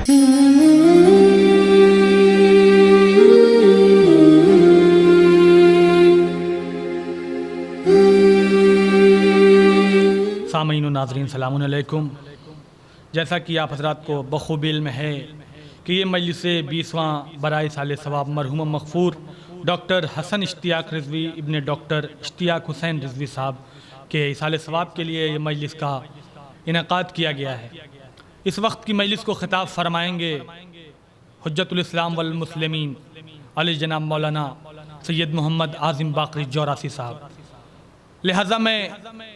سامعین و ناظرین السلام علیکم۔ جیسا کہ آپ حضرات کو بخوبی علم ہے کہ یہ مجلس 20واں برائے سال ثواب مرحوم مغفور ڈاکٹر حسن اشتیاق رضوی ابن ڈاکٹر اشتیاق حسین رضوی صاحب کے ایصال ثواب کے لیے یہ مجلس کا انعقاد کیا گیا ہے۔ اس وقت کی مجلس کو خطاب فرمائیں گے حجت الاسلام والمسلمین علی جناب مولانا سید محمد اعظم باقری جوراسی صاحب۔ لہٰذا میں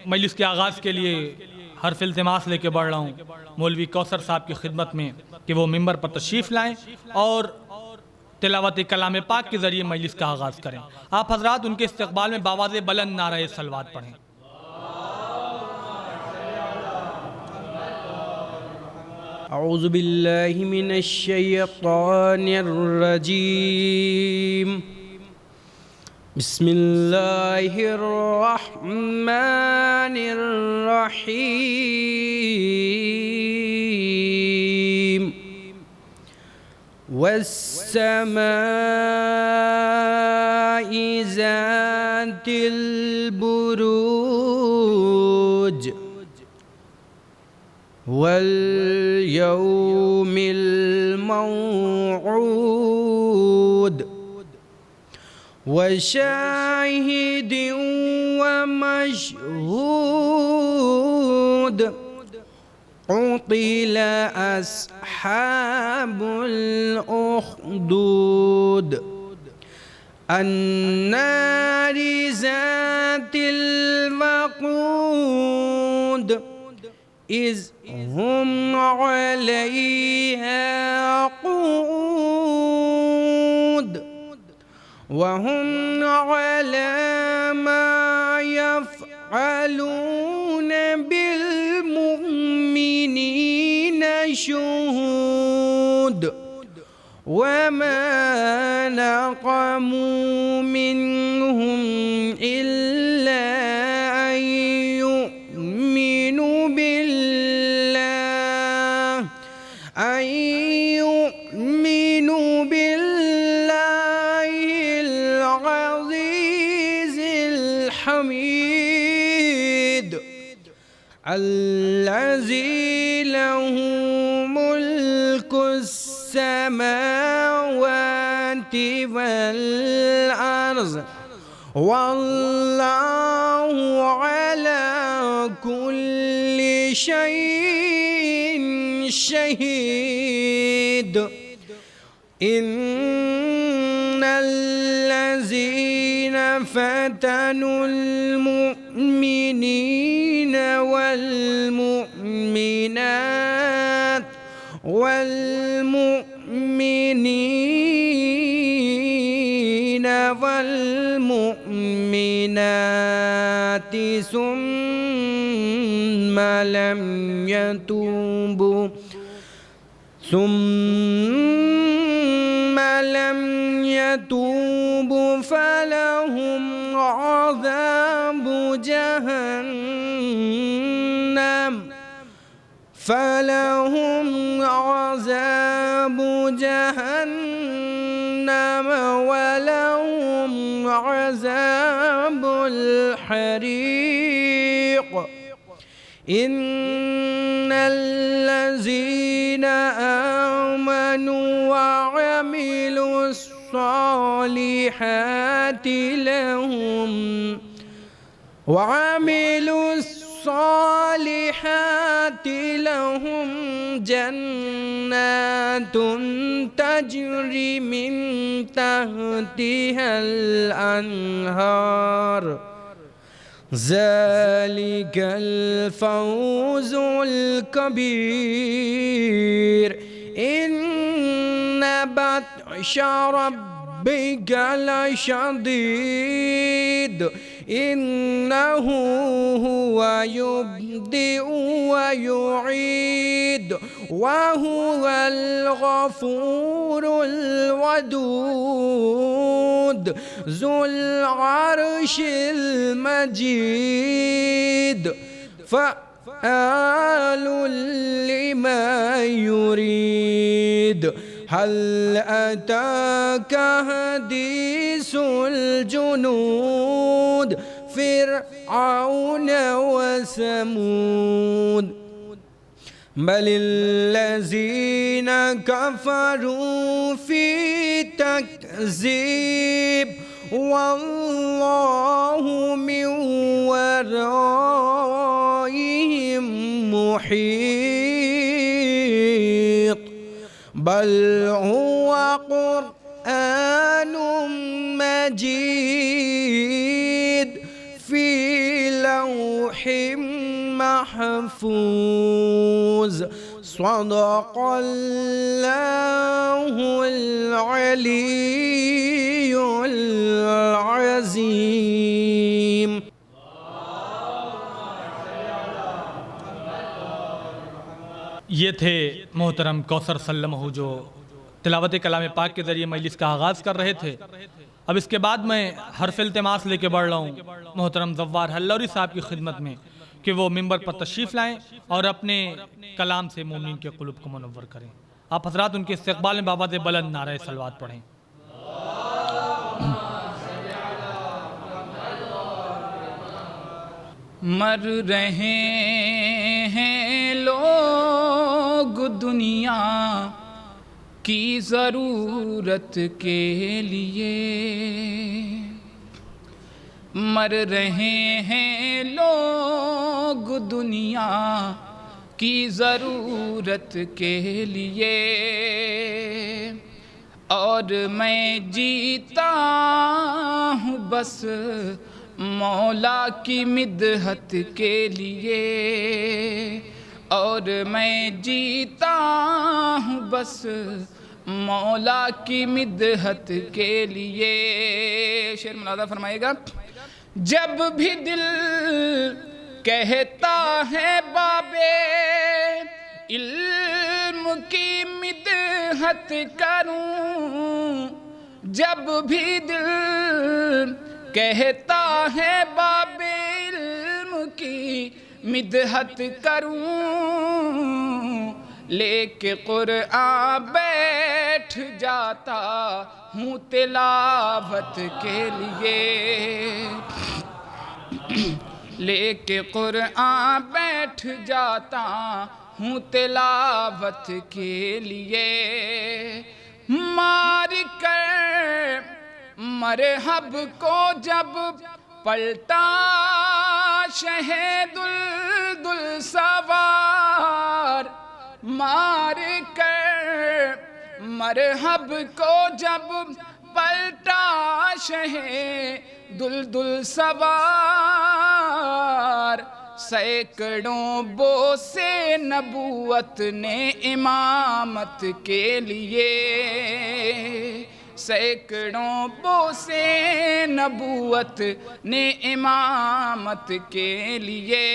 مجلس کے آغاز کے لیے حرف التماس لے کے بڑھ رہا ہوں مولوی کوثر صاحب کی خدمت میں کہ وہ ممبر پر تشریف لائیں اور تلاوت کلام پاک کے ذریعے مجلس کا آغاز کریں۔ آپ حضرات ان کے استقبال میں باواز بلند نعرہ صلوات پڑھیں۔ اعوذ باللہ من الشیطان الرجیم، بسم اللہ الرحمن الرحیم، والسماء ذات البروج واليوم الموعود وشاهد ومشهود، قتل أصحاب الأخدود النار ذات الوقود، إذ هم عليها قعود وهم على ما يفعلون بالمؤمنين شهود، وما نقموا منهم إلا أن يؤمنوا بالله العزيز الحميد، الذي له ملك السماوات والأرض، والله على كل شيء شهيد، إن الذين فتنوا المؤمنين والمؤمنات والمؤمنات ثم لم يتوبوا فلهم عذاب جهنم ولهم عذاب الحريق، إن الذين آمنوا وعملوا الصالحات لهم جنات تجري من تحتها الأنهار، ذلك الفوز الكبير، إن بطش ربك لشديد، إنه هو يبدئ ويعيد، وهو الغفور الودود، ذو العرش المجيد، فعال لما يريد. مجيد هل أتاك حديث الجنود فرعون وثمود بل الذين كفروا في تكذيب والله من ورائهم محيط بل هو قرآن مجيد في لوح محفوظ صدق الله العلي العظيم. یہ تھے محترم کوثر سلمہ جو تلاوت کلام پاک کے ذریعے مجلس کا آغاز کر رہے تھے. اب اس کے بعد میں حرف التماس لے کے بڑھ رہا ہوں محترم زوار حلوری صاحب کی خدمت میں کہ وہ ممبر پر تشریف لائیں اور اپنے کلام سے مومنین کے قلوب کو منور کریں. آپ حضرات ان کے استقبال میں بآواز بلند نعرہ صلوات پڑھیں. مر رہے ہیں لوگ دنیا کی ضرورت کے لیے، مر رہے ہیں لوگ دنیا کی ضرورت کے لیے، اور میں جیتا ہوں بس مولا کی مدحت کے لیے، اور میں جیتا ہوں بس مولا کی مدحت کے لیے. شعر ملاحظہ فرمائے گا. جب بھی دل کہتا ہے بابے علم کی مدحت کروں، جب بھی دل کہتا ہے باب علم کی مدحت کروں، لے کے قرآن بیٹھ جاتا ہوں تلاوت کے لیے، لے کے قرآن بیٹھ جاتا ہوں تلاوت کے لیے. مار کر مرحب کو جب پلٹا شہد الدل سوار، مار کر مرحب کو جب پلٹا شہد الدل سوار، سینکڑوں بوسے نبوت نے امامت کے لیے، سینکڑوں بوسے نبوت نے امامت کے لیے.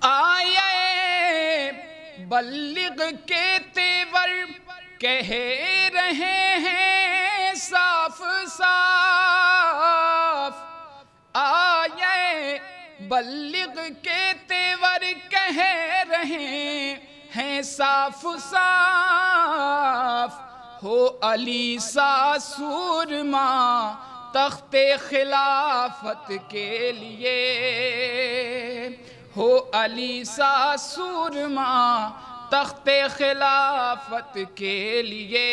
آئے بلغ کے تیور کہہ رہے ہیں صاف صاف، آئے بلغ کے تیور کہہ رہے ہیں صاف صاف، ہو علی سا سورما تخت خلافت کے لیے، ہو علی سا سورما تخت خلافت کے لیے.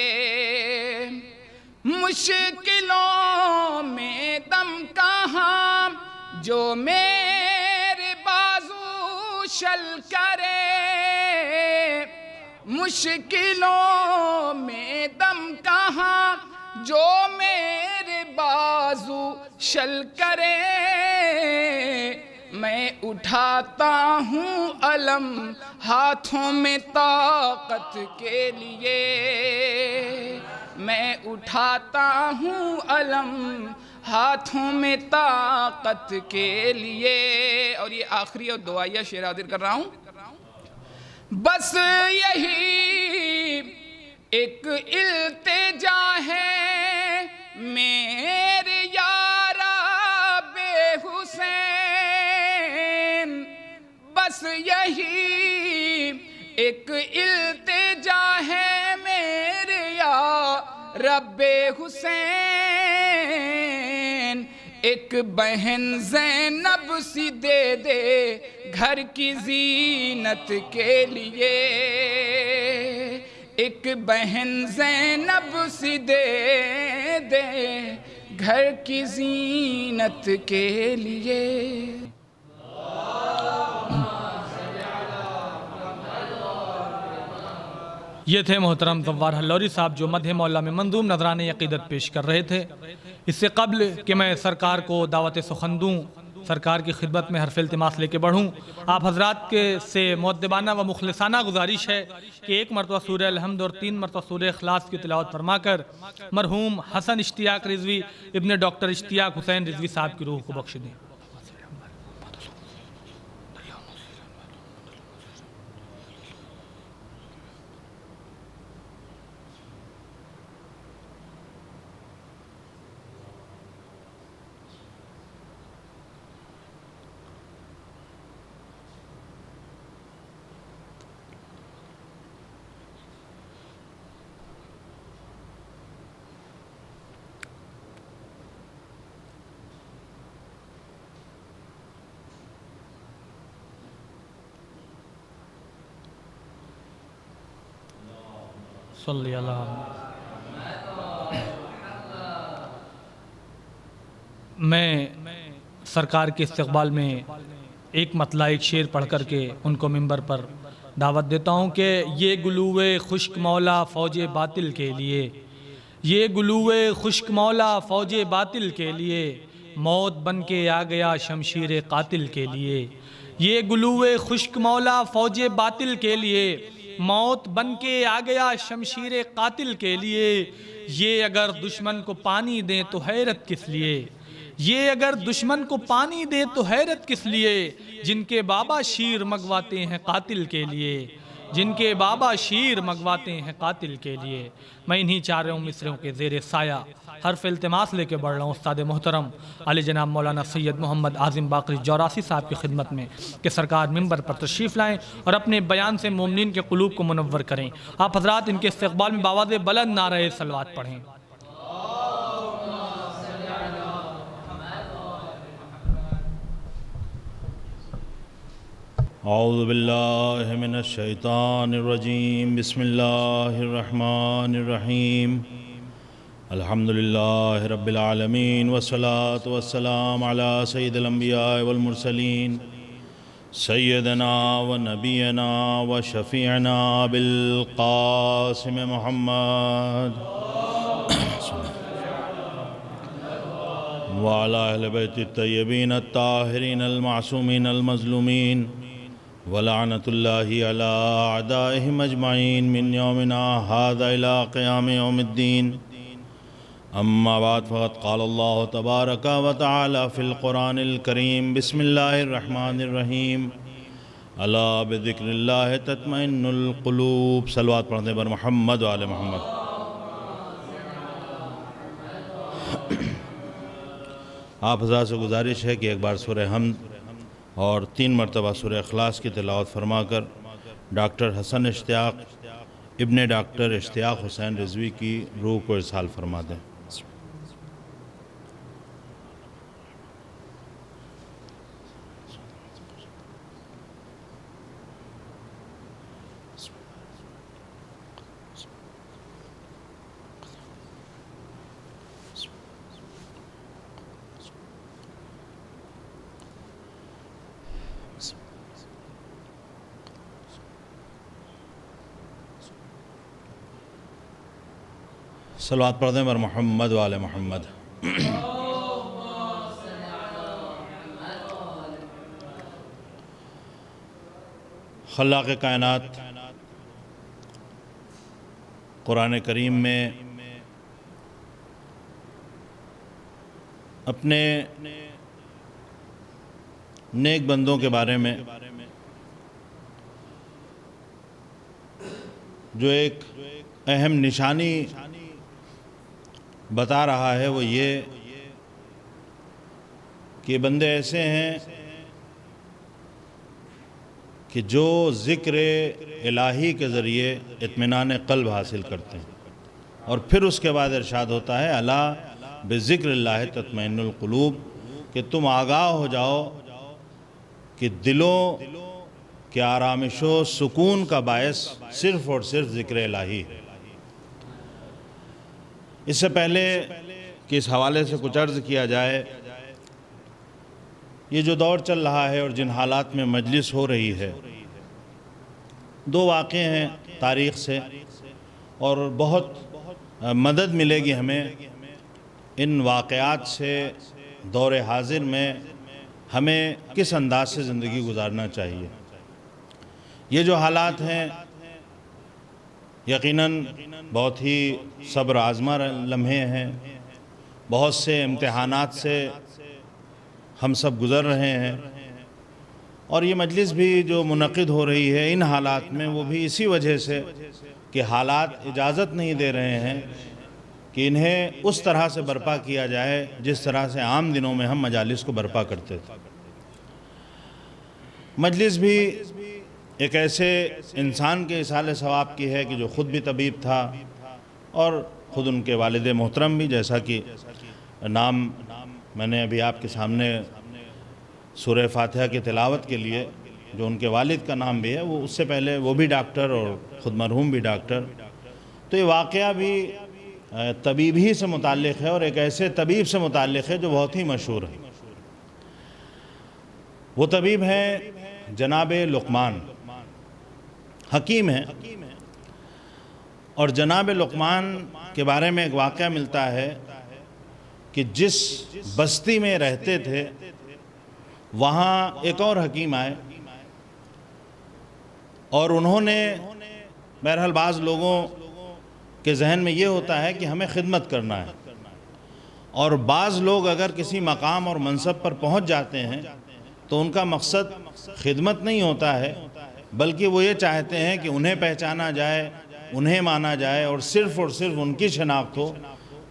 مشکلوں میں دم کہاں جو میرے بازو شل کرے، مشکلوں میں دم کہاں جو میرے بازو شل کرے، میں اٹھاتا ہوں علم ہاتھوں میں طاقت کے لیے، میں اٹھاتا ہوں علم ہاتھوں میں طاقت کے لیے. اور یہ آخری اور دعائیہ شعر حاضر کر رہا ہوں. بس یہی ایک التجا ہے میرے یارا بے حسین، بس یہی ایک التجا ہے میرے یا رب حسین، ایک بہن زینب سی دے دے گھر کی زینت کے لیے، ایک بہن زینب سی دے دے گھر کی زینت کے لیے۔ یہ تھے محترم زوار ہلوری صاحب جو مدح مولا میں منظوم نذرانِ عقیدت پیش کر رہے تھے۔ اس سے قبل کہ میں سرکار کو دعوت سخن دوں، سرکار کی خدمت میں حرف التماس لے کے بڑھوں، آپ حضرات کے سے مؤدبانہ و مخلصانہ گزارش ہے کہ ایک مرتبہ سورہ الحمد اور 3 مرتبہ سورہ اخلاص کی تلاوت فرما کر مرحوم حسن اشتیاق رضوی ابن ڈاکٹر اشتیاق حسین رضوی صاحب کی روح کو بخش دیں۔ صلی اللہ میں سرکار کے استقبال میں ایک مطلع ایک شعر پڑھ کر کے ان کو منبر پر دعوت دیتا ہوں کہ یہ گلوے خشک مولا فوج باطل کے لیے، یہ گلوے خشک مولا فوج باطل کے لیے، موت بن کے آ گیا شمشیر قاتل کے لیے، یہ گلوے خشک مولا فوج باطل کے لیے، موت بن کے آ گیا شمشیر قاتل کے لیے، یہ اگر دشمن کو پانی دیں تو حیرت کس لیے، یہ اگر دشمن کو پانی دیں تو حیرت کس لیے، جن کے بابا شیر منگواتے ہیں قاتل کے لیے، جن کے بابا شیر منگواتے ہیں قاتل کے لیے۔ میں انہی چاروں مصرعوں کے زیر سایہ حرف التماس لے کے بڑھ رہا ہوں استاد محترم علی جناب مولانا سید محمد اعظم باقری جوراسی صاحب کی خدمت میں کہ سرکار منبر پر تشریف لائیں اور اپنے بیان سے مومنین کے قلوب کو منور کریں۔ آپ حضرات ان کے استقبال میں بآواز بلند نعرہ صلوات پڑھیں۔ اعوذ باللہ من الشیطان الرجیم، بسم اللہ الرحمن الرحیم، الحمدللہ رب العالمین والصلاة والسلام علی سید الانبیاء والمرسلین، سیدنا و نبینا و شفیعنا بالقاسم محمد وعلی اہل بیت الطیبین الطاہرین المعصومین المظلومین، ولعنت اللہ علی اعدائہم اجمعین من یومنا ھذا الی قیام یوم الدین۔ اما بعد فقد قال اللہ تبارک و تعالی فی القرآن الکریم، بسم اللہ الرحمن الرحیم، الا بذکر اللہ تطمئن القلوب۔ صلوات پڑھنے پر محمد و آل محمد۔ آپ حضرات سے گزارش ہے کہ ایک بار سورہ حمد اور 3 مرتبہ سورہ اخلاص کی تلاوت فرما کر ڈاکٹر حسن اشتیاق ابن ڈاکٹر اشتیاق حسین رضوی کی روح کو ارسال فرما دیں۔ صلوات پڑھنے پر محمد و آل محمد۔ خلاق کائنات قرآن کریم میں اپنے نیک بندوں کے بارے میں جو ایک اہم نشانی بتا رہا ہے وہ یہ کہ بندے ایسے ہیں کہ جو ذکر الہی کے ذریعے اطمینان قلب حاصل کرتے ہیں، اور پھر اس کے بعد ارشاد ہوتا ہے الا بذکر اللہ تطمئن القلوب، کہ تم آگاہ ہو جاؤ کہ دلوں کے آرامش و سکون کا باعث صرف اور صرف ذکر الہی ہے۔ اس سے پہلے کہ اس حوالے سے کچھ عرض کیا جائے، یہ جو دور چل رہا ہے اور جن حالات میں مجلس ہو رہی ہے، دو واقعے ہیں تاریخ سے، اور بہت مدد ملے گی ہمیں ان واقعات سے دور حاضر میں ہمیں کس انداز سے زندگی گزارنا چاہیے۔ یہ جو حالات ہیں یقیناً بہت ہی صبر آزما لمحے ہیں، بہت سے امتحانات سے ہم سب گزر رہے ہیں، اور یہ مجلس بھی جو منعقد ہو رہی ہے ان حالات میں، وہ بھی اسی وجہ سے کہ حالات اجازت نہیں دے رہے ہیں کہ انہیں اس طرح سے برپا کیا جائے جس طرح سے عام دنوں میں ہم مجالس کو برپا کرتے تھے۔ مجلس بھی ایک ایسے انسان کے اصالِ ثواب کی ہے کہ جو خود بھی طبیب تھا، اور خود ان کے والد محترم بھی، جیسا کہ نام میں نے ابھی آپ کے سامنے سورہ فاتحہ کی تلاوت کے لیے جو ان کے والد کا نام بھی ہے، وہ اس سے پہلے وہ بھی ڈاکٹر اور خود مرحوم بھی ڈاکٹر۔ تو یہ واقعہ بھی طبیب ہی سے متعلق ہے، اور ایک ایسے طبیب سے متعلق ہے جو بہت ہی مشہور ہے۔ وہ طبیب ہیں جناب لقمان، حکیم ہیں، اور جناب لقمان کے بارے میں ایک واقعہ ملتا ہے کہ جس بستی میں رہتے تھے وہاں ایک اور حکیم آئے، اور انہوں نے بہرحال بعض لوگوں کے ذہن میں یہ ہوتا ہے کہ ہمیں خدمت کرنا ہے، اور بعض لوگ اگر کسی مقام اور منصب پر پہنچ جاتے ہیں تو ان کا مقصد خدمت نہیں ہوتا ہے، بلکہ وہ یہ چاہتے ہیں کہ انہیں پہچانا جائے، انہیں مانا جائے، اور صرف ان کی شناخت ہو،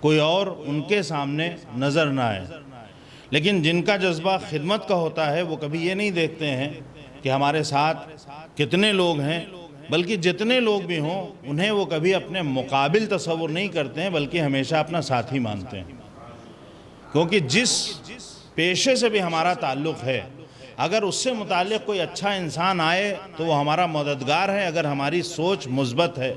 کوئی اور ان کے سامنے نظر نہ آئے۔ لیکن جن کا جذبہ خدمت کا ہوتا ہے وہ کبھی یہ نہیں دیکھتے ہیں کہ ہمارے ساتھ کتنے لوگ ہیں، بلکہ جتنے لوگ بھی ہوں انہیں وہ کبھی اپنے مقابل تصور نہیں کرتے ہیں، بلکہ ہمیشہ اپنا ساتھی مانتے ہیں۔ کیونکہ جس پیشے سے بھی ہمارا تعلق ہے، اگر اس سے متعلق کوئی اچھا انسان آئے تو وہ ہمارا مددگار ہے، اگر ہماری سوچ مثبت ہے،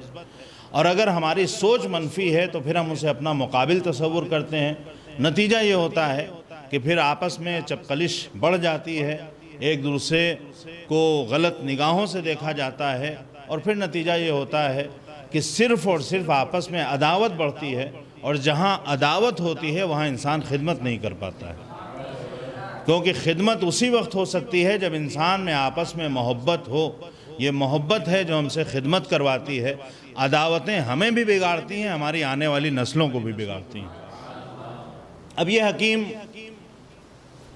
اور اگر ہماری سوچ منفی ہے تو پھر ہم اسے اپنا مقابل تصور کرتے ہیں۔ نتیجہ یہ ہوتا ہے کہ پھر آپس میں چپقلش بڑھ جاتی ہے، ایک دوسرے کو غلط نگاہوں سے دیکھا جاتا ہے، اور پھر نتیجہ یہ ہوتا ہے کہ صرف اور صرف آپس میں عداوت بڑھتی ہے، اور جہاں عداوت ہوتی ہے وہاں انسان خدمت نہیں کر پاتا ہے۔ کیونکہ خدمت اسی وقت ہو سکتی ہے جب انسان میں آپس میں محبت ہو، یہ محبت ہے جو ہم سے خدمت کرواتی ہے۔ عداوتیں ہمیں بھی بگاڑتی ہیں، ہماری آنے والی نسلوں کو بھی بگاڑتی ہیں۔ اب یہ حکیم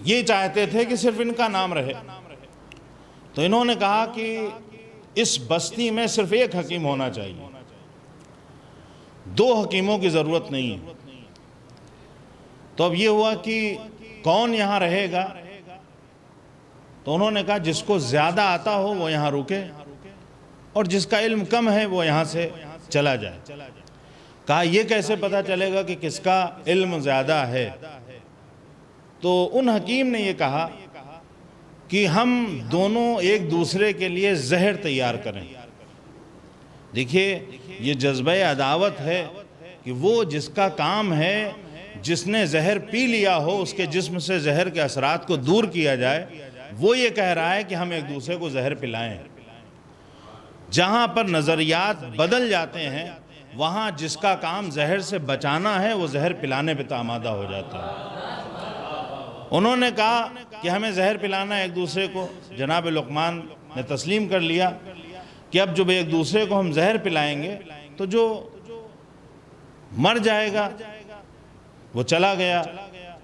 یہ چاہتے تھے کہ صرف ان کا نام رہے، تو انہوں نے کہا کہ اس بستی میں صرف ایک حکیم ہونا چاہیے، دو حکیموں کی ضرورت نہیں ہے۔ تو اب یہ ہوا کہ کون یہاں رہے گا؟ تو انہوں نے کہا جس کو زیادہ آتا ہو وہ یہاں رکے، اور جس کا علم کم ہے وہ یہاں سے چلا جائے۔ کہا یہ کیسے پتہ چلے گا کہ کس کا علم زیادہ ہے؟ تو ان حکیم نے یہ کہا کہ ہم دونوں ایک دوسرے کے لیے زہر تیار کریں۔ دیکھیے یہ جذبہ عداوت ہے کہ وہ جس کا کام ہے، جس نے زہر پی لیا ہو اس کے جسم سے زہر کے اثرات کو دور کیا جائے، وہ یہ کہہ رہا ہے کہ ہم ایک دوسرے کو زہر پلائیں۔ جہاں پر نظریات بدل جاتے ہیں وہاں جس کا کام زہر سے بچانا ہے وہ زہر پلانے پہ آمادہ ہو جاتا ہے۔ انہوں نے کہا کہ ہمیں زہر پلانا ہے ایک دوسرے کو۔ جناب لقمان نے تسلیم کر لیا کہ اب جب ایک دوسرے کو ہم زہر پلائیں گے تو جو مر جائے گا وہ چلا گیا،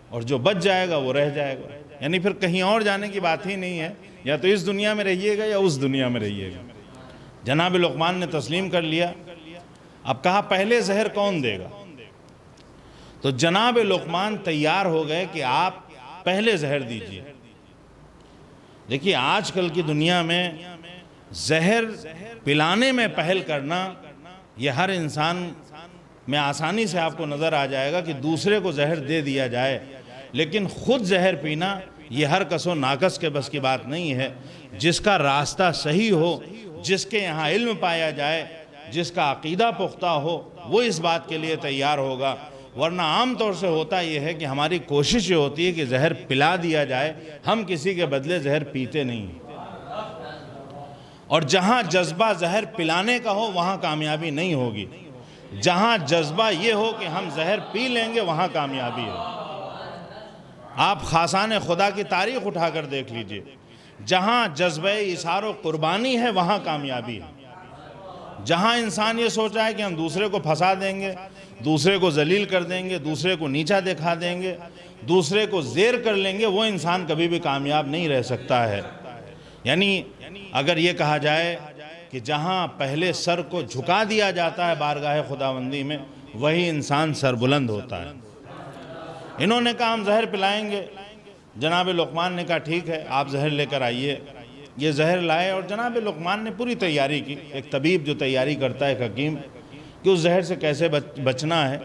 اور جو بچ جائے گا وہ رہ جائے گا، یعنی پھر کہیں اور جانے کی بات ہی نہیں ہے، یا تو اس دنیا میں رہیے گا یا اس دنیا میں رہیے گا۔ جناب لقمان نے تسلیم کر لیا۔ اب کہا پہلے زہر کون دے گا؟ تو جناب لقمان تیار ہو گئے کہ آپ پہلے زہر دیجئے۔ دیکھیے آج کل کی دنیا میں زہر پلانے میں پہل کرنا یہ ہر انسان میں آسانی سے آپ کو نظر آ جائے گا کہ دوسرے کو زہر دے دیا جائے، لیکن خود زہر پینا یہ ہر کس و ناکس کے بس کی بات نہیں ہے۔ جس کا راستہ صحیح ہو، جس کے یہاں علم پایا جائے، جس کا عقیدہ پختہ ہو، وہ اس بات کے لیے تیار ہوگا، ورنہ عام طور سے ہوتا یہ ہے کہ ہماری کوشش یہ ہوتی ہے کہ زہر پلا دیا جائے، ہم کسی کے بدلے زہر پیتے نہیں۔ اور جہاں جذبہ زہر پلانے کا ہو وہاں کامیابی نہیں ہوگی، جہاں جذبہ یہ ہو کہ ہم زہر پی لیں گے وہاں کامیابی ہے۔ آپ خاصان خدا کی تاریخ اٹھا کر دیکھ لیجئے، جہاں جذبہ ایثار و قربانی ہے وہاں کامیابی ہے۔ جہاں انسان یہ سوچا ہے کہ ہم دوسرے کو پھنسا دیں گے، دوسرے کو ذلیل کر دیں گے، دوسرے کو نیچا دکھا دیں گے، دوسرے کو زیر کر لیں گے، وہ انسان کبھی بھی کامیاب نہیں رہ سکتا ہے۔ یعنی اگر یہ کہا جائے کہ جہاں پہلے سر کو جھکا دیا جاتا ہے بارگاہ خداوندی میں، وہی انسان سر بلند ہوتا ہے۔ انہوں نے کہا ہم زہر پلائیں گے، جناب لقمان نے کہا ٹھیک ہے آپ زہر لے کر آئیے۔ یہ زہر لائے اور جناب لقمان نے پوری تیاری کی، ایک طبیب جو تیاری کرتا ہے، ایک حکیم، کہ اس زہر سے کیسے بچنا ہے۔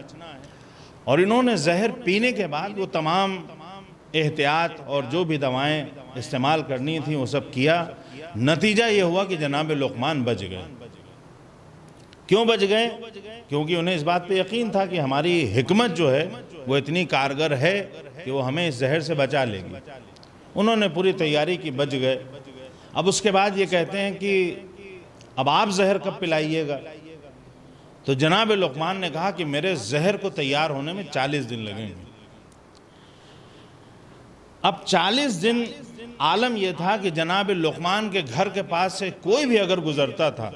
اور انہوں نے زہر پینے کے بعد وہ تمام احتیاط اور جو بھی دوائیں استعمال کرنی تھیں وہ سب کیا۔ نتیجہ یہ ہوا کہ جناب لقمان بچ گئے۔ کیوں بچ گئے؟ کیونکہ انہیں اس بات پہ یقین تھا کہ ہماری حکمت جو ہے وہ اتنی کارگر ہے کہ وہ ہمیں اس زہر سے بچا لے گی۔ انہوں نے پوری تیاری کی، بچ گئے۔ اب اس کے بعد یہ کہتے ہیں کہ اب آپ زہر کب پلائیے گا؟ تو جناب لقمان نے کہا کہ میرے زہر کو تیار ہونے میں 40 دن لگیں گے۔ اب 40 دن عالم یہ تھا کہ جناب لقمان کے گھر کے پاس سے کوئی بھی اگر گزرتا تھا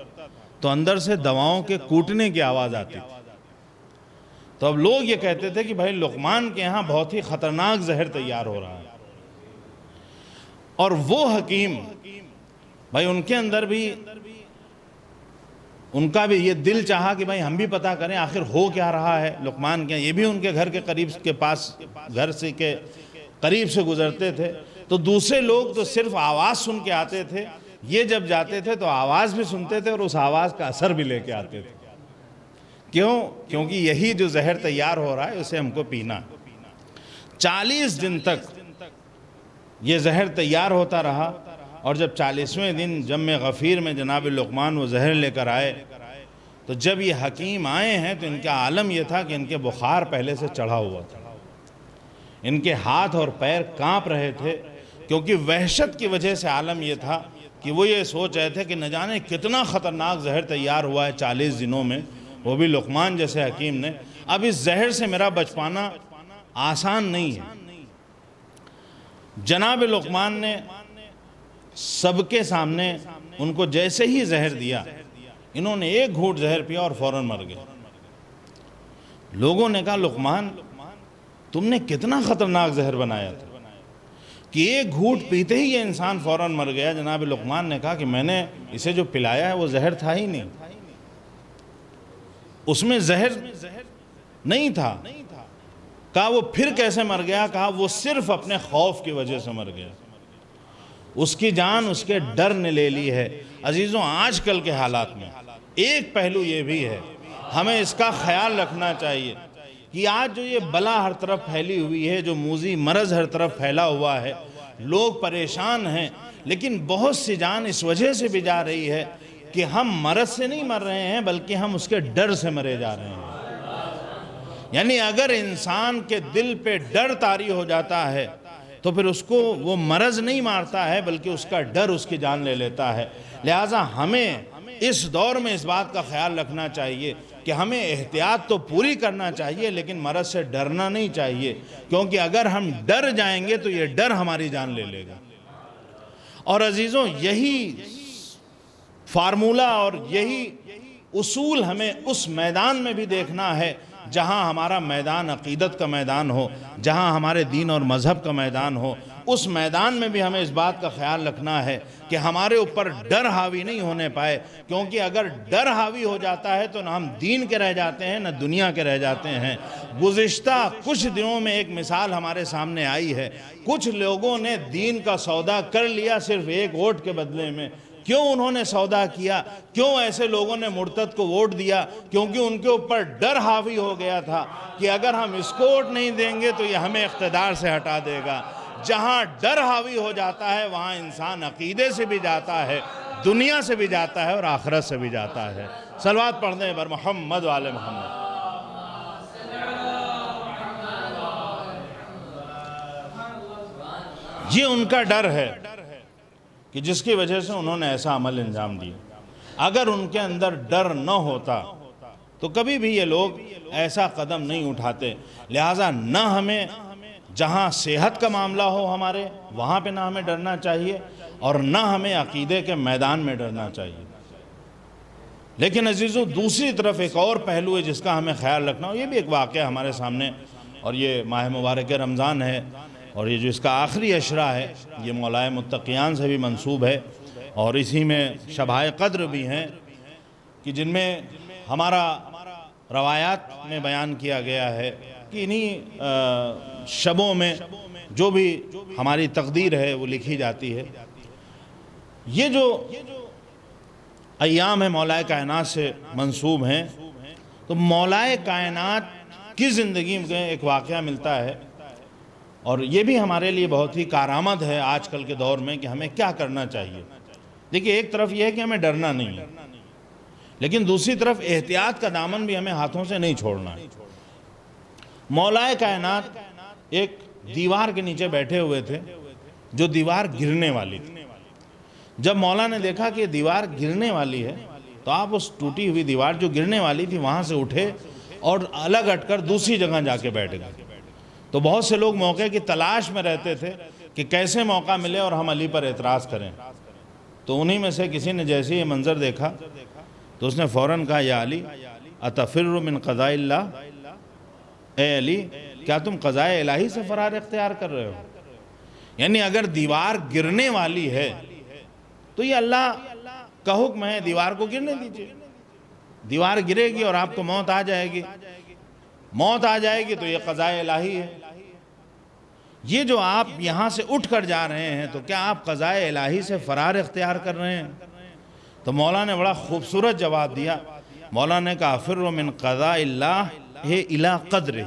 تو اندر سے دواؤں کے کوٹنے کی آواز آتی تھی۔ تو اب لوگ یہ کہتے تھے کہ بھائی لقمان کے یہاں بہت ہی خطرناک زہر تیار ہو رہا ہے۔ اور وہ حکیم بھائی ان کے اندر بھی ان کا بھی یہ دل چاہا کہ بھائی ہم بھی پتہ کریں آخر ہو کیا رہا ہے لقمان کے، یہ بھی ان کے گھر کے قریب کے پاس، گھر سے کے قریب سے گزرتے تھے۔ تو دوسرے لوگ تو صرف آواز سن کے آتے تھے، یہ جب جاتے تھے تو آواز بھی سنتے تھے اور اس آواز کا اثر بھی لے کے آتے تھے۔ کیوں؟ کیونکہ یہی جو زہر تیار ہو رہا ہے اسے ہم کو پینا۔ 40 دن تک یہ زہر تیار ہوتا رہا، اور جب 40ویں دن جم غفیر میں جناب لقمان وہ زہر لے کر آئے تو جب یہ حکیم آئے ہیں تو ان کا عالم یہ تھا کہ ان کے بخار پہلے سے چڑھا ہوا تھا، ان کے ہاتھ اور پیر کانپ رہے تھے، کیونکہ وحشت کی وجہ سے عالم یہ تھا کہ وہ یہ سوچ رہے تھے کہ نہ جانے کتنا خطرناک زہر تیار ہوا ہے 40 دنوں میں، وہ بھی لقمان جیسے حکیم نے۔ اب اس زہر سے میرا بچ پانا آسان نہیں ہے۔ جناب لقمان نے سب کے سامنے ان کو جیسے ہی زہر دیا، انہوں نے ایک گھونٹ زہر پیا اور فوراً مر گئے۔ لوگوں نے کہا لقمان تم نے کتنا خطرناک زہر بنایا تھا کہ ایک گھونٹ پیتے ہی یہ انسان فوراً مر گیا۔ جناب لقمان نے کہا کہ میں نے اسے جو پلایا ہے وہ زہر تھا ہی نہیں، اس میں زہر نہیں تھا۔ کہا وہ پھر کیسے مر گیا؟ کہا وہ صرف اپنے خوف کی وجہ سے مر گیا، اس کی جان اس کے ڈر نے لے لی ہے۔ عزیزوں آج کل کے حالات میں ایک پہلو یہ بھی ہے، ہمیں اس کا خیال رکھنا چاہیے کہ آج جو یہ بلا ہر طرف پھیلی ہوئی ہے، جو موذی مرض ہر طرف پھیلا ہوا ہے، لوگ پریشان ہیں، لیکن بہت سی جان اس وجہ سے بھی جا رہی ہے کہ ہم مرض سے نہیں مر رہے ہیں بلکہ ہم اس کے ڈر سے مرے جا رہے ہیں۔ یعنی اگر انسان کے دل پہ ڈر طاری ہو جاتا ہے تو پھر اس کو وہ مرض نہیں مارتا ہے بلکہ اس کا ڈر اس کی جان لے لیتا ہے۔ لہٰذا ہمیں اس دور میں اس بات کا خیال رکھنا چاہیے کہ ہمیں احتیاط تو پوری کرنا چاہیے لیکن مرض سے ڈرنا نہیں چاہیے، کیونکہ اگر ہم ڈر جائیں گے تو یہ ڈر ہماری جان لے لے گا۔ اور عزیزوں یہی فارمولہ اور یہی اصول ہمیں اس میدان میں بھی دیکھنا ہے جہاں ہمارا میدان عقیدت کا میدان ہو، جہاں ہمارے دین اور مذہب کا میدان ہو۔ اس میدان میں بھی ہمیں اس بات کا خیال رکھنا ہے کہ ہمارے اوپر ڈر حاوی نہیں ہونے پائے، کیونکہ اگر ڈر حاوی ہو جاتا ہے تو نہ ہم دین کے رہ جاتے ہیں نہ دنیا کے رہ جاتے ہیں۔ گزشتہ کچھ دنوں میں ایک مثال ہمارے سامنے آئی ہے، کچھ لوگوں نے دین کا سودا کر لیا صرف ایک ووٹ کے بدلے میں، کیوں انہوں نے سودا کیا؟ کیوں ایسے لوگوں نے مرتد کو ووٹ دیا؟ کیونکہ ان کے اوپر ڈر حاوی ہو گیا تھا کہ اگر ہم اس کو ووٹ نہیں دیں گے تو یہ ہمیں اقتدار سے ہٹا دے گا۔ جہاں ڈر حاوی ہو جاتا ہے وہاں انسان عقیدے سے بھی جاتا ہے، دنیا سے بھی جاتا ہے اور آخرت سے بھی جاتا ہے۔ صلوات پڑھ دیں بر محمد و آل محمد۔ یہ ان کا ڈر ہے کہ جس کی وجہ سے انہوں نے ایسا عمل انجام دیا۔ اگر ان کے اندر ڈر نہ ہوتا تو کبھی بھی یہ لوگ ایسا قدم نہیں اٹھاتے۔ لہٰذا نہ ہمیں جہاں صحت کا معاملہ ہو ہمارے وہاں پہ نہ ہمیں ڈرنا چاہیے اور نہ ہمیں عقیدے کے میدان میں ڈرنا چاہیے۔ لیکن عزیزو دوسری طرف ایک اور پہلو ہے جس کا ہمیں خیال رکھنا ہو۔ یہ بھی ایک واقعہ ہمارے سامنے، اور یہ ماہ مبارک رمضان ہے اور یہ جو اس کا آخری عشرہ ہے یہ مولائے متقیان سے بھی منسوب ہے، اور اسی میں شبائے قدر بھی ہیں کہ جن میں ہمارا روایات میں بیان کیا گیا ہے کہ انہی شبوں میں جو بھی ہماری تقدیر ہے وہ لکھی جاتی ہے۔ یہ جو ایام ہے مولائے کائنات سے منسوب ہیں، تو مولائے کائنات کی زندگی میں ایک واقعہ ملتا ہے، اور یہ بھی ہمارے لیے بہت ہی کارآمد ہے آج کل کے دور میں کہ ہمیں کیا کرنا چاہیے۔ دیکھیے ایک طرف یہ ہے کہ ہمیں ڈرنا نہیں ہے، لیکن دوسری طرف احتیاط کا دامن بھی ہمیں ہاتھوں سے نہیں چھوڑنا ہے۔ مولائے کائنات ایک دیوار کے نیچے بیٹھے ہوئے تھے جو دیوار گرنے والی تھی۔ جب مولا نے دیکھا کہ دیوار گرنے والی ہے تو آپ اس ٹوٹی ہوئی دیوار جو گرنے والی تھی وہاں سے اٹھے اور الگ ہٹ کر دوسری جگہ جا کے بیٹھ گئے۔ تو بہت سے لوگ موقع کی تلاش میں رہتے تھے کہ کیسے موقع ملے اور ہم علی پر اعتراض کریں۔ تو انہی میں سے کسی نے جیسے یہ منظر دیکھا تو اس نے فوراً کہا یا علی اتفر من قضاء اللہ، اے علی کیا تم قضاء الہی سے فرار اختیار کر رہے ہو؟ یعنی اگر دیوار گرنے والی ہے تو یہ اللہ کا حکم ہے، دیوار کو گرنے دیجئے۔ دیوار گرے گی اور آپ کو موت آ جائے گی، موت آ جائے گی تو یہ قضاء الہی ہے۔ یہ جو آپ یہاں سے اٹھ کر جا رہے ہیں تو کیا آپ قضاء الہی سے فرار اختیار کر رہے ہیں؟ تو مولا نے بڑا خوبصورت جواب دیا۔ مولا نے کہا افر من قضاء اللہ الی قدرہ،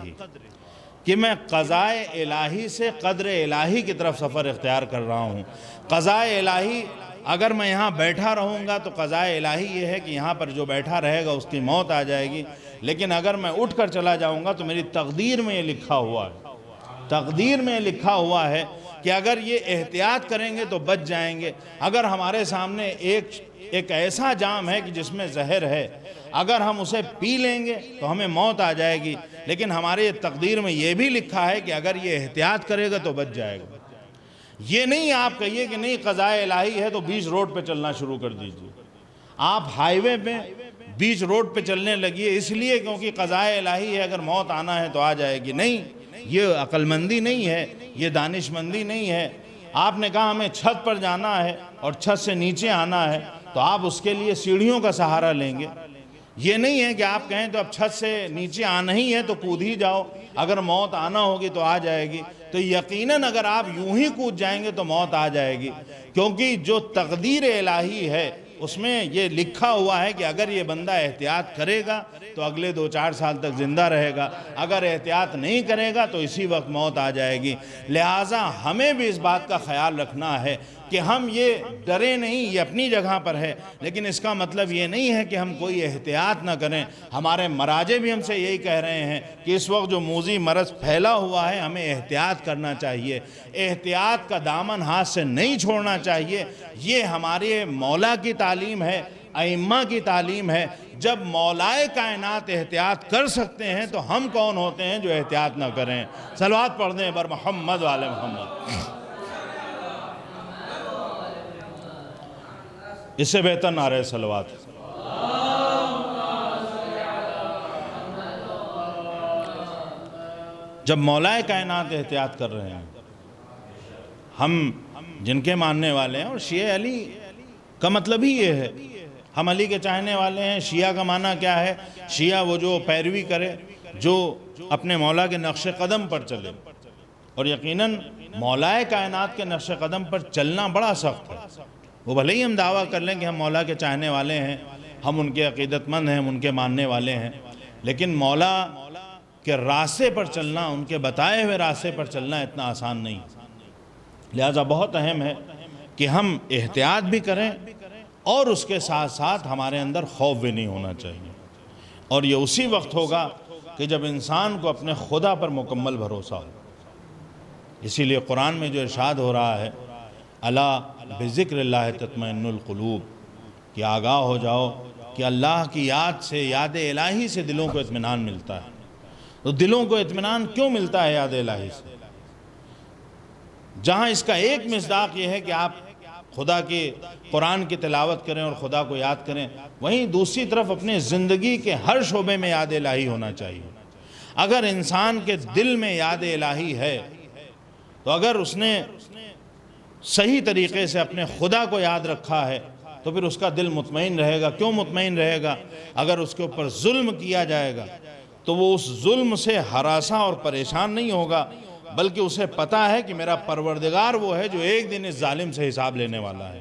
کہ میں قضاء الہی سے قدر الہی کی طرف سفر اختیار کر رہا ہوں۔ قضاء الہی اگر میں یہاں بیٹھا رہوں گا تو قضاء الہی یہ ہے کہ یہاں پر جو بیٹھا رہے گا اس کی موت آ جائے گی، لیکن اگر میں اٹھ کر چلا جاؤں گا تو میری تقدیر میں یہ لکھا ہوا ہے، تقدیر میں لکھا ہوا ہے کہ اگر یہ احتیاط کریں گے تو بچ جائیں گے۔ اگر ہمارے سامنے ایک ایسا جام ہے کہ جس میں زہر ہے، اگر ہم اسے پی لیں گے تو ہمیں موت آ جائے گی، لیکن ہمارے تقدیر میں یہ بھی لکھا ہے کہ اگر یہ احتیاط کرے گا تو بچ جائے گا۔ یہ نہیں آپ کہیے کہ نہیں قضاء الہی ہے تو بیچ روڈ پہ چلنا شروع کر دیجئے۔ آپ ہائی وے پہ بیچ روڈ پہ چلنے لگیے اس لیے کیونکہ قضاء الہی ہے، اگر موت آنا ہے تو آ جائے گی۔ نہیں، یہ عقل مندی نہیں ہے، یہ دانش مندی نہیں ہے۔ آپ نے کہا ہمیں چھت پر جانا ہے اور چھت سے نیچے آنا ہے تو آپ اس کے لیے سیڑھیوں کا سہارا لیں گے۔ یہ نہیں ہے کہ آپ کہیں تو اب چھت سے نیچے آنا ہی ہے تو کود ہی جاؤ، اگر موت آنا ہوگی تو آ جائے گی۔ تو یقیناً اگر آپ یوں ہی کود جائیں گے تو موت آ جائے گی، کیونکہ جو تقدیر الہی ہے اس میں یہ لکھا ہوا ہے کہ اگر یہ بندہ احتیاط کرے گا تو اگلے 2-4 سال تک زندہ رہے گا، اگر احتیاط نہیں کرے گا تو اسی وقت موت آ جائے گی۔ لہٰذا ہمیں بھی اس بات کا خیال رکھنا ہے کہ ہم یہ ڈرے نہیں، یہ اپنی جگہ پر ہے، لیکن اس کا مطلب یہ نہیں ہے کہ ہم کوئی احتیاط نہ کریں۔ ہمارے مراجع بھی ہم سے یہی کہہ رہے ہیں کہ اس وقت جو موذی مرض پھیلا ہوا ہے ہمیں احتیاط کرنا چاہیے، احتیاط کا دامن ہاتھ سے نہیں چھوڑنا چاہیے۔ یہ ہمارے مولا کی تعلیم ہے، ائمہ کی تعلیم ہے۔ جب مولائے کائنات احتیاط کر سکتے ہیں تو ہم کون ہوتے ہیں جو احتیاط نہ کریں؟ صلوات پڑھ دیں بر محمد و آل محمد۔ اس سے بہتر نعرہ صلوات۔ جب مولائے کائنات احتیاط کر رہے ہیں، ہم جن کے ماننے والے ہیں، اور شیعہ علی کا مطلب ہی یہ ہے، ہم علی کے چاہنے والے ہیں۔ شیعہ کا معنی کیا ہے؟ شیعہ وہ جو پیروی کرے، جو اپنے مولا کے نقش قدم پر چلے، اور یقیناً مولائے کائنات کے نقش قدم پر چلنا بڑا سخت ہے۔ وہ بھلے ہی ہم دعویٰ کر لیں کہ ہم مولا کے چاہنے والے ہیں، ہم ان کے عقیدت مند ہیں، ہم ان کے ماننے والے ہیں، لیکن مولا کے راستے پر چلنا، ان کے بتائے ہوئے راستے پر چلنا اتنا آسان نہیں۔ لہٰذا بہت اہم ہے کہ ہم احتیاط بھی کریں اور اس کے ساتھ ساتھ ہمارے اندر خوف بھی نہیں ہونا چاہیے، اور یہ اسی وقت ہوگا کہ جب انسان کو اپنے خدا پر مکمل بھروسہ ہو۔ اسی لیے قرآن میں جو ارشاد ہو رہا ہے، الا بذکر اللہ تطمئن القلوب، کہ آگاہ ہو جاؤ کہ اللہ کی یاد سے، یاد الہی سے دلوں کو اطمینان ملتا ہے۔ تو دلوں کو اطمینان کیوں ملتا ہے یاد الہی سے؟ جہاں اس کا ایک مصداق یہ ہے کہ آپ خدا کی قرآن کی تلاوت کریں اور خدا کو یاد کریں، وہیں دوسری طرف اپنے زندگی کے ہر شعبے میں یاد الہی ہونا چاہیے۔ اگر انسان کے دل میں یاد الہی ہے تو اگر اس نے صحیح طریقے سے اپنے خدا کو یاد رکھا ہے تو پھر اس کا دل مطمئن رہے گا۔ کیوں مطمئن رہے گا؟ اگر اس کے اوپر ظلم کیا جائے گا تو وہ اس ظلم سے ہراساں اور پریشان نہیں ہوگا، بلکہ اسے پتہ ہے کہ میرا پروردگار وہ ہے جو ایک دن اس ظالم سے حساب لینے والا ہے۔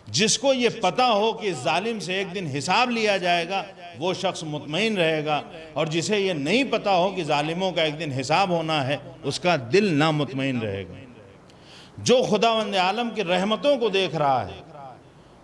جس کو یہ پتہ ہو کہ اس ظالم سے ایک دن حساب لیا جائے گا وہ شخص مطمئن رہے گا، اور جسے یہ نہیں پتہ ہو کہ ظالموں کا ایک دن حساب ہونا ہے اس کا دل نامطمئن رہے گا۔ جو خداوند عالم کی رحمتوں کو دیکھ رہا ہے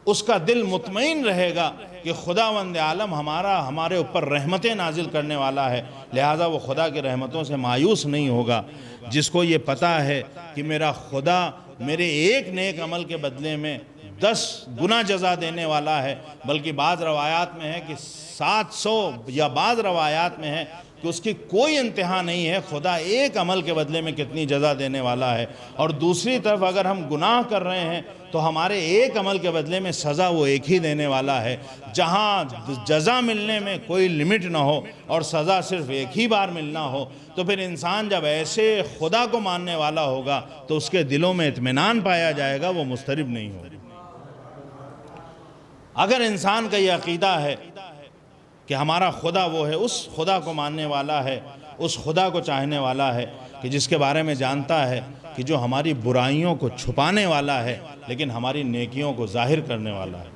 اس کا دل مطمئن رہے گا کہ خداوند عالم ہمارے اوپر رحمتیں نازل کرنے والا ہے، لہٰذا وہ خدا کی رحمتوں سے مایوس نہیں ہوگا۔ جس کو یہ پتہ ہے کہ میرا خدا میرے ایک نیک عمل کے بدلے میں 10 گنا جزا دینے والا ہے، بلکہ بعض روایات میں ہے کہ 700، یا بعض روایات میں ہے کہ اس کی کوئی انتہا نہیں ہے، خدا ایک عمل کے بدلے میں کتنی جزا دینے والا ہے۔ اور دوسری طرف اگر ہم گناہ کر رہے ہیں تو ہمارے ایک عمل کے بدلے میں سزا وہ ایک ہی دینے والا ہے۔ جہاں جزا ملنے میں کوئی لمٹ نہ ہو اور سزا صرف ایک ہی بار ملنا ہو، تو پھر انسان جب ایسے خدا کو ماننے والا ہوگا تو اس کے دلوں میں اطمینان پایا جائے گا، وہ مضطرب نہیں ہوگا۔ اگر انسان کا یہ عقیدہ ہے کہ ہمارا خدا وہ ہے، اس خدا کو ماننے والا ہے، اس خدا کو چاہنے والا ہے کہ جس کے بارے میں جانتا ہے کہ جو ہماری برائیوں کو چھپانے والا ہے لیکن ہماری نیکیوں کو ظاہر کرنے والا ہے،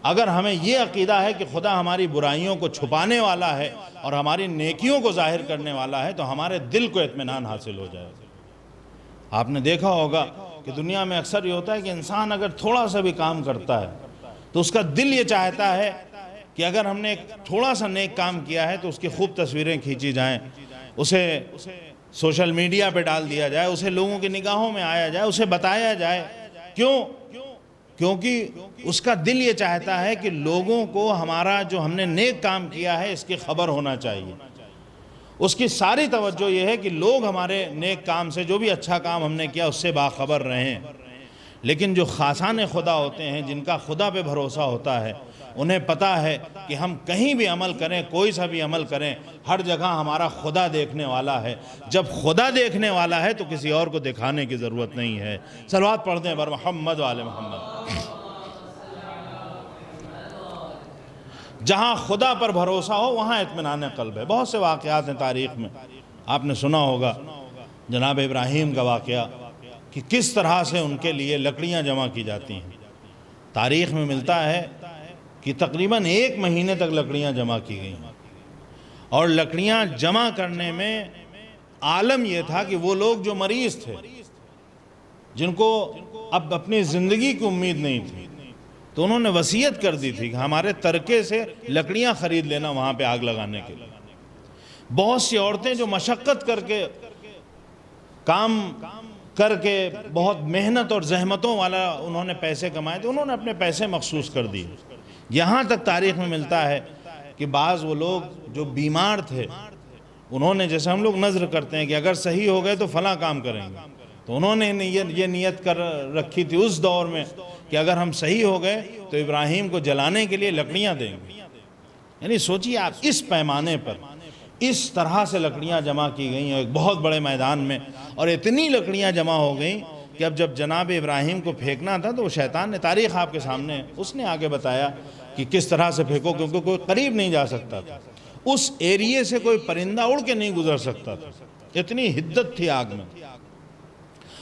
اگر ہمیں یہ عقیدہ ہے کہ خدا ہماری برائیوں کو چھپانے والا ہے اور ہماری نیکیوں کو ظاہر کرنے والا ہے، تو ہمارے دل کو اطمینان حاصل ہو جائے گا۔ آپ نے دیکھا ہوگا کہ دنیا میں اکثر یہ ہوتا ہے کہ انسان اگر تھوڑا سا بھی کام کرتا ہے تو اس کا دل یہ چاہتا ہے کہ اگر ہم نے ایک تھوڑا سا نیک کام کیا ہے تو اس کی خوب تصویریں کھینچی جائیں، اسے سوشل میڈیا پہ ڈال دیا جائے، اسے لوگوں کی نگاہوں میں آیا جائے، اسے بتایا جائے۔ کیونکہ اس کا دل یہ چاہتا ہے کہ لوگوں کو ہمارا جو ہم نے نیک کام کیا ہے اس کی خبر ہونا چاہیے۔ اس کی ساری توجہ یہ ہے کہ لوگ ہمارے نیک کام سے، جو بھی اچھا کام ہم نے کیا اس سے باخبر رہیں۔ لیکن جو خاصان خدا ہوتے ہیں، جن کا خدا پہ بھروسہ ہوتا ہے، انہیں پتہ ہے کہ ہم کہیں بھی عمل کریں، کوئی سا بھی عمل کریں، ہر جگہ ہمارا خدا دیکھنے والا ہے۔ جب خدا دیکھنے والا ہے تو کسی اور کو دکھانے کی ضرورت نہیں ہے۔ صلوات پڑھتے ہیں بر محمد و آل محمد۔ جہاں خدا پر بھروسہ ہو وہاں اطمینان قلب ہے۔ بہت سے واقعات ہیں تاریخ میں، آپ نے سنا ہوگا جناب ابراہیم کا واقعہ کہ کس طرح سے ان کے لیے لکڑیاں جمع کی جاتی ہیں۔ تاریخ میں ملتا ہے کہ تقریباً 1 مہینے تک لکڑیاں جمع کی گئیں، اور لکڑیاں جمع کرنے میں عالم یہ تھا کہ وہ لوگ جو مریض تھے، جن کو اب اپنی زندگی کی امید نہیں تھی، تو انہوں نے وصیت کر دی تھی کہ ہمارے ترکے سے لکڑیاں خرید لینا وہاں پہ آگ لگانے کے لیے۔ بہت سی عورتیں جو مشقت کر کے کام کر کے بہت محنت اور زحمتوں والا انہوں نے پیسے کمائے تھے، انہوں نے اپنے پیسے مخصوص کر دیے۔ یہاں تک تاریخ میں ملتا ہے کہ بعض وہ لوگ جو بیمار تھے، انہوں نے، جیسے ہم لوگ نظر کرتے ہیں کہ اگر صحیح ہو گئے تو فلاں کام کریں گے، تو انہوں نے یہ نیت کر رکھی تھی اس دور میں کہ اگر ہم صحیح ہو گئے تو ابراہیم کو جلانے کے لیے لکڑیاں دیں گے۔ یعنی سوچیے آپ، اس پیمانے پر اس طرح سے لکڑیاں جمع کی گئیں ایک بہت بڑے میدان میں، اور اتنی لکڑیاں جمع ہو گئیں کہ اب جب جناب ابراہیم کو پھینکنا تھا تو وہ شیطان نے، تاریخ آپ کے سامنے ہے، اس نے آگے بتایا کہ کس طرح سے پھینکو، کیونکہ کوئی قریب نہیں جا سکتا تھا، اس ایریے سے کوئی پرندہ اڑ کے نہیں گزر سکتا تھا، اتنی حدت تھی آگ میں۔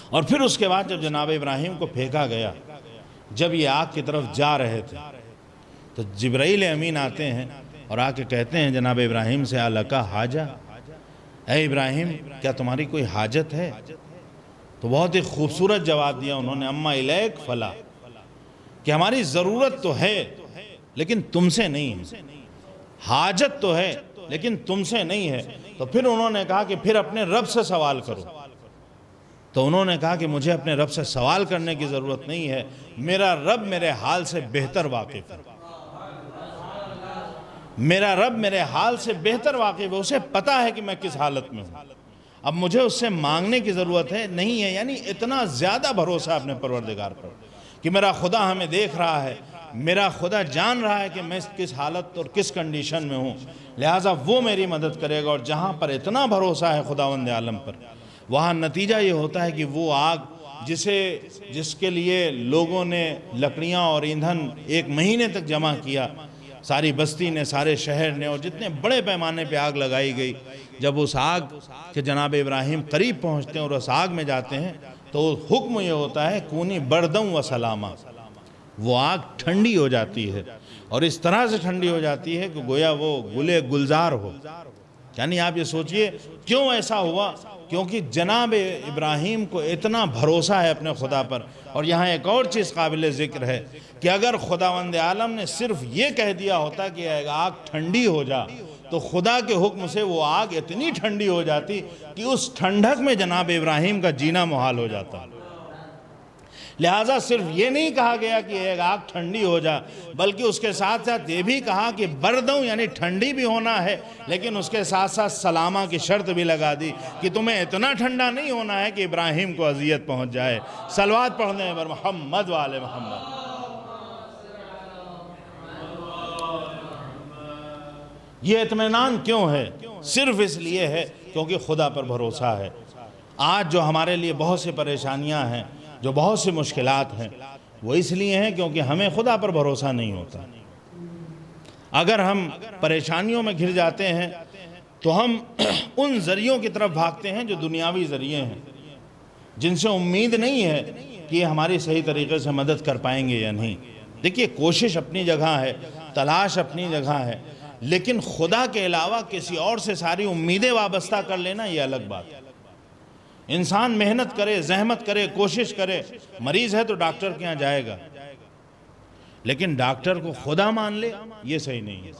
اور پھر اس کے بعد جب جناب ابراہیم کو پھینکا گیا جب یہ آگ کی طرف جا رہے تھے تو جبرائیل امین آتے ہیں اور آ کے کہتے ہیں جناب ابراہیم سے الکا حاجہ، اے ابراہیم کیا تمہاری کوئی حاجت ہے؟ تو بہت ہی خوبصورت جواب دیا انہوں نے، اما الیک فلا، کہ ہماری ضرورت تو ہے لیکن تم سے نہیں ہے، حاجت تو ہے لیکن تم سے نہیں ہے۔ تو پھر انہوں نے کہا کہ پھر اپنے رب سے سوال کرو۔ تو انہوں نے کہا کہ مجھے اپنے رب سے سوال کرنے کی ضرورت نہیں ہے، میرا رب میرے حال سے بہتر واقف ہے، میرا رب میرے حال سے بہتر واقف ہے، اسے پتا ہے کہ میں کس حالت میں ہوں، اب مجھے اس سے مانگنے کی ضرورت ہے نہیں ہے۔ یعنی اتنا زیادہ بھروسہ اپنے پروردگار پر کہ میرا خدا ہمیں دیکھ رہا ہے، میرا خدا جان رہا ہے کہ میں کس حالت اور کس کنڈیشن میں ہوں، لہٰذا وہ میری مدد کرے گا۔ اور جہاں پر اتنا بھروسہ ہے خداوند عالم پر، وہاں نتیجہ یہ ہوتا ہے کہ وہ آگ جس کے لیے لوگوں نے لکڑیاں اور ایندھن 1 مہینے تک جمع کیا، ساری بستی نے، سارے شہر نے، اور جتنے بڑے پیمانے پہ آگ لگائی گئی، جب اس آگ کے جناب ابراہیم قریب پہنچتے ہیں اور اس آگ میں جاتے ہیں تو حکم یہ ہوتا ہے کونی بردم و سلامہ، وہ آگ ٹھنڈی ہو جاتی ہے، اور اس طرح سے ٹھنڈی ہو جاتی ہے کہ گویا وہ گلے گلزار ہو۔ یعنی آپ یہ سوچئے کیوں ایسا ہوا؟ کیونکہ جناب ابراہیم کو اتنا بھروسہ ہے اپنے خدا پر۔ اور یہاں ایک اور چیز قابل ذکر ہے کہ اگر خداوند عالم نے صرف یہ کہہ دیا ہوتا کہ آگ ٹھنڈی ہو جا، تو خدا کے حکم سے وہ آگ اتنی ٹھنڈی ہو جاتی کہ اس ٹھنڈک میں جناب ابراہیم کا جینا محال ہو جاتا۔ لہٰذا صرف یہ نہیں کہا گیا کہ ایک آگ ٹھنڈی ہو جا، بلکہ اس کے ساتھ ساتھ یہ بھی کہا کہ بردوں یعنی ٹھنڈی بھی ہونا ہے، لیکن اس کے ساتھ ساتھ سلامہ کی شرط بھی لگا دی کہ تمہیں اتنا ٹھنڈا نہیں ہونا ہے کہ ابراہیم کو اذیت پہنچ جائے۔ صلوات پڑھنے ہیں بر محمد و آل محمد۔ یہ اطمینان کیوں ہے؟ صرف اس لیے ہے کیونکہ خدا پر بھروسہ ہے۔ آج جو ہمارے لیے بہت سی پریشانیاں ہیں، جو بہت سی مشکلات ہیں، وہ اس لیے ہیں کیونکہ ہمیں خدا پر بھروسہ نہیں ہوتا۔ اگر ہم پریشانیوں میں گھر جاتے ہیں تو ہم ان ذریعوں کی طرف بھاگتے ہیں جو دنیاوی ذریعے ہیں، جن سے امید نہیں ہے کہ یہ ہماری صحیح طریقے سے مدد کر پائیں گے یا نہیں۔ دیکھیے، کوشش اپنی جگہ ہے، تلاش اپنی جگہ ہے، لیکن خدا کے علاوہ کسی اور سے ساری امیدیں وابستہ کر لینا یہ الگ بات ہے۔ انسان محنت کرے، زحمت کرے، کوشش کرے، مریض ہے تو ڈاکٹر کے یہاں جائے گا، لیکن ڈاکٹر کو خدا مان لے، یہ صحیح نہیں ہے۔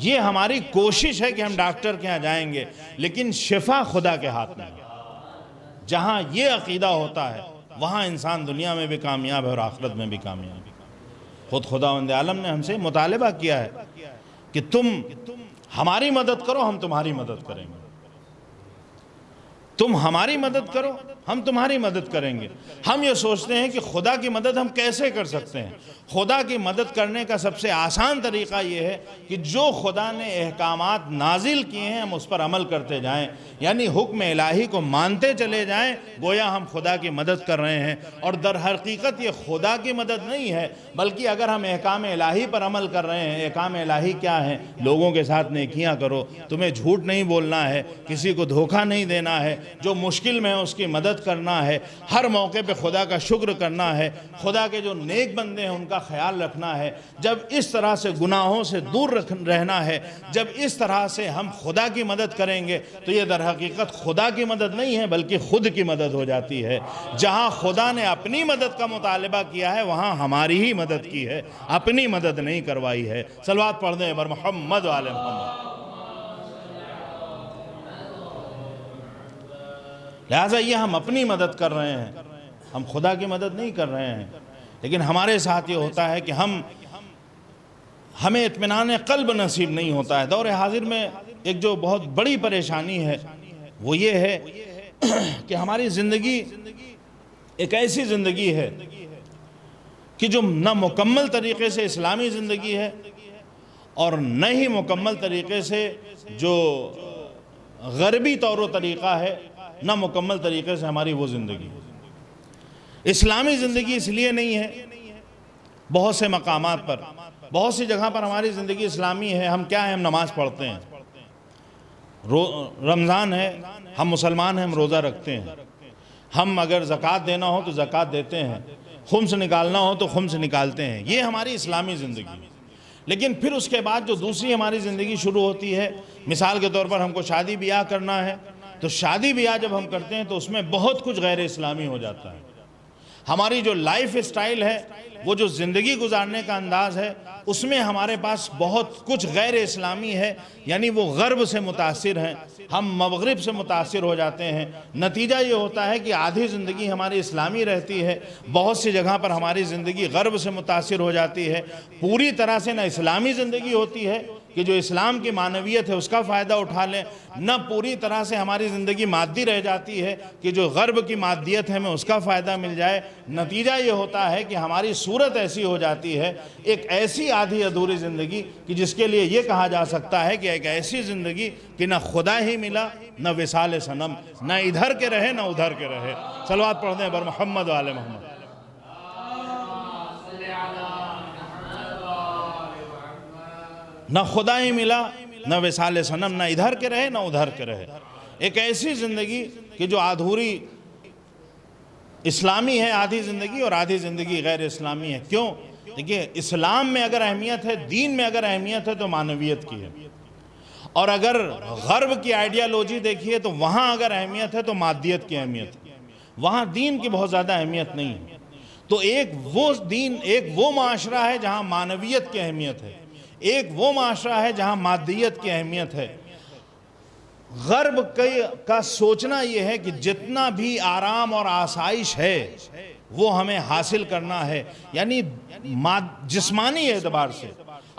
یہ ہماری کوشش ہے کہ ہم ڈاکٹر کے یہاں جائیں گے، لیکن شفا خدا کے ہاتھ میں ہے۔ جہاں یہ عقیدہ ہوتا ہے وہاں انسان دنیا میں بھی کامیاب ہے اور آخرت میں بھی کامیاب ہے۔ خود خداوند عالم نے ہم سے مطالبہ کیا ہے کہ تم ہماری مدد کرو، ہم تمہاری مدد کریں گے۔ تم ہماری مدد کرو، ہم تمہاری مدد کریں گے۔ ہم یہ سوچتے ہیں کہ خدا کی مدد ہم کیسے کر سکتے ہیں؟ خدا کی مدد کرنے کا سب سے آسان طریقہ یہ ہے کہ جو خدا نے احکامات نازل کیے ہیں ہم اس پر عمل کرتے جائیں، یعنی حکم الہی کو مانتے چلے جائیں، گویا ہم خدا کی مدد کر رہے ہیں۔ اور در حقیقت یہ خدا کی مدد نہیں ہے، بلکہ اگر ہم احکام الہی پر عمل کر رہے ہیں، احکام الہی کیا ہے؟ لوگوں کے ساتھ نیکیاں کرو، تمہیں جھوٹ نہیں بولنا ہے، کسی کو دھوکہ نہیں دینا ہے، جو مشکل میں ہے اس کی مدد کرنا ہے، ہر موقع پہ خدا کا شکر کرنا ہے، خدا کے جو نیک بندے ہیں ان کا خیال رکھنا ہے۔ جب اس طرح سے گناہوں سے دور رہنا ہے، جب اس طرح سے ہم خدا کی مدد کریں گے تو یہ در حقیقت خدا کی مدد نہیں ہے بلکہ خود کی مدد ہو جاتی ہے۔ جہاں خدا نے اپنی مدد کا مطالبہ کیا ہے وہاں ہماری ہی مدد کی ہے، اپنی مدد نہیں کروائی ہے۔ صلوات پڑھ دیں بر محمد و آل محمد۔ لہٰذا یہ ہم اپنی مدد کر رہے ہیں، ہم خدا کی مدد نہیں کر رہے ہیں۔ لیکن ہمارے ساتھ یہ ہوتا ہے کہ ہمیں اطمینان قلب نصیب نہیں ہوتا ہے۔ دور حاضر میں ایک جو بہت بڑی پریشانی ہے وہ یہ ہے کہ ہماری زندگی ایک ایسی زندگی ہے کہ جو نہ مکمل طریقے سے اسلامی زندگی ہے اور نہ ہی مکمل طریقے سے جو غربی طور و طریقہ ہے، نہ مکمل طریقے سے ہماری وہ زندگی۔ اسلامی زندگی اس لیے نہیں ہے، بہت سے مقامات پر، بہت سی جگہ پر ہماری زندگی اسلامی ہے۔ ہم کیا ہیں؟ ہم نماز پڑھتے ہیں، رمضان ہے، ہم مسلمان ہیں، ہم روزہ رکھتے ہیں، ہم اگر زکوٰۃ دینا ہو تو زکوٰۃ دیتے ہیں، خمس نکالنا ہو تو خمس نکالتے ہیں، یہ ہماری اسلامی زندگی۔ لیکن پھر اس کے بعد جو دوسری ہماری زندگی شروع ہوتی ہے، مثال کے طور پر ہم کو شادی بیاہ کرنا ہے، تو شادی بیاہ جب ہم کرتے ہیں تو اس میں بہت کچھ غیر اسلامی ہو جاتا ہے۔ ہماری جو لائف اسٹائل ہے، وہ جو زندگی گزارنے کا انداز ہے، اس میں ہمارے پاس بہت کچھ غیر اسلامی ہے، یعنی وہ غرب سے متاثر ہیں، ہم مغرب سے متاثر ہو جاتے ہیں۔ نتیجہ یہ ہوتا ہے کہ آدھی زندگی ہماری اسلامی رہتی ہے، بہت سی جگہ پر ہماری زندگی غرب سے متاثر ہو جاتی ہے، پوری طرح سے نہ اسلامی زندگی ہوتی ہے کہ جو اسلام کی معنویت ہے اس کا فائدہ اٹھا لیں، نہ پوری طرح سے ہماری زندگی مادی رہ جاتی ہے کہ جو غرب کی مادیت ہے ہمیں اس کا فائدہ مل جائے۔ نتیجہ یہ ہوتا ہے کہ ہماری صورت ایسی ہو جاتی ہے، ایک ایسی آدھی ادھوری زندگی کہ جس کے لیے یہ کہا جا سکتا ہے کہ ایک ایسی زندگی کہ نہ خدا ہی ملا نہ وصال صنم، نہ ادھر کے رہے نہ ادھر کے رہے۔ صلوات پڑھ دیں بر محمد و آل محمد۔ نہ خدا ہی ملا نہ وصال صنم، نہ ادھر کے رہے نہ ادھر کے رہے، ایک ایسی زندگی کہ جو آدھوری اسلامی ہے آدھی زندگی، اور آدھی زندگی غیر اسلامی ہے۔ کیوں؟ دیکھیے، اسلام میں اگر اہمیت ہے، دین میں اگر اہمیت ہے تو معنویت کی ہے، اور اگر غرب کی آئیڈیالوجی دیکھیے تو وہاں اگر اہمیت ہے تو مادیت کی اہمیت ہے، وہاں دین کی بہت زیادہ اہمیت نہیں ہے۔ تو ایک وہ دین، ایک وہ معاشرہ ہے جہاں معنویت کی اہمیت ہے، ایک وہ معاشرہ ہے جہاں مادیت کی اہمیت ہے۔ غرب کا سوچنا یہ ہے کہ جتنا بھی آرام اور آسائش ہے وہ ہمیں حاصل کرنا ہے، یعنی جسمانی اعتبار سے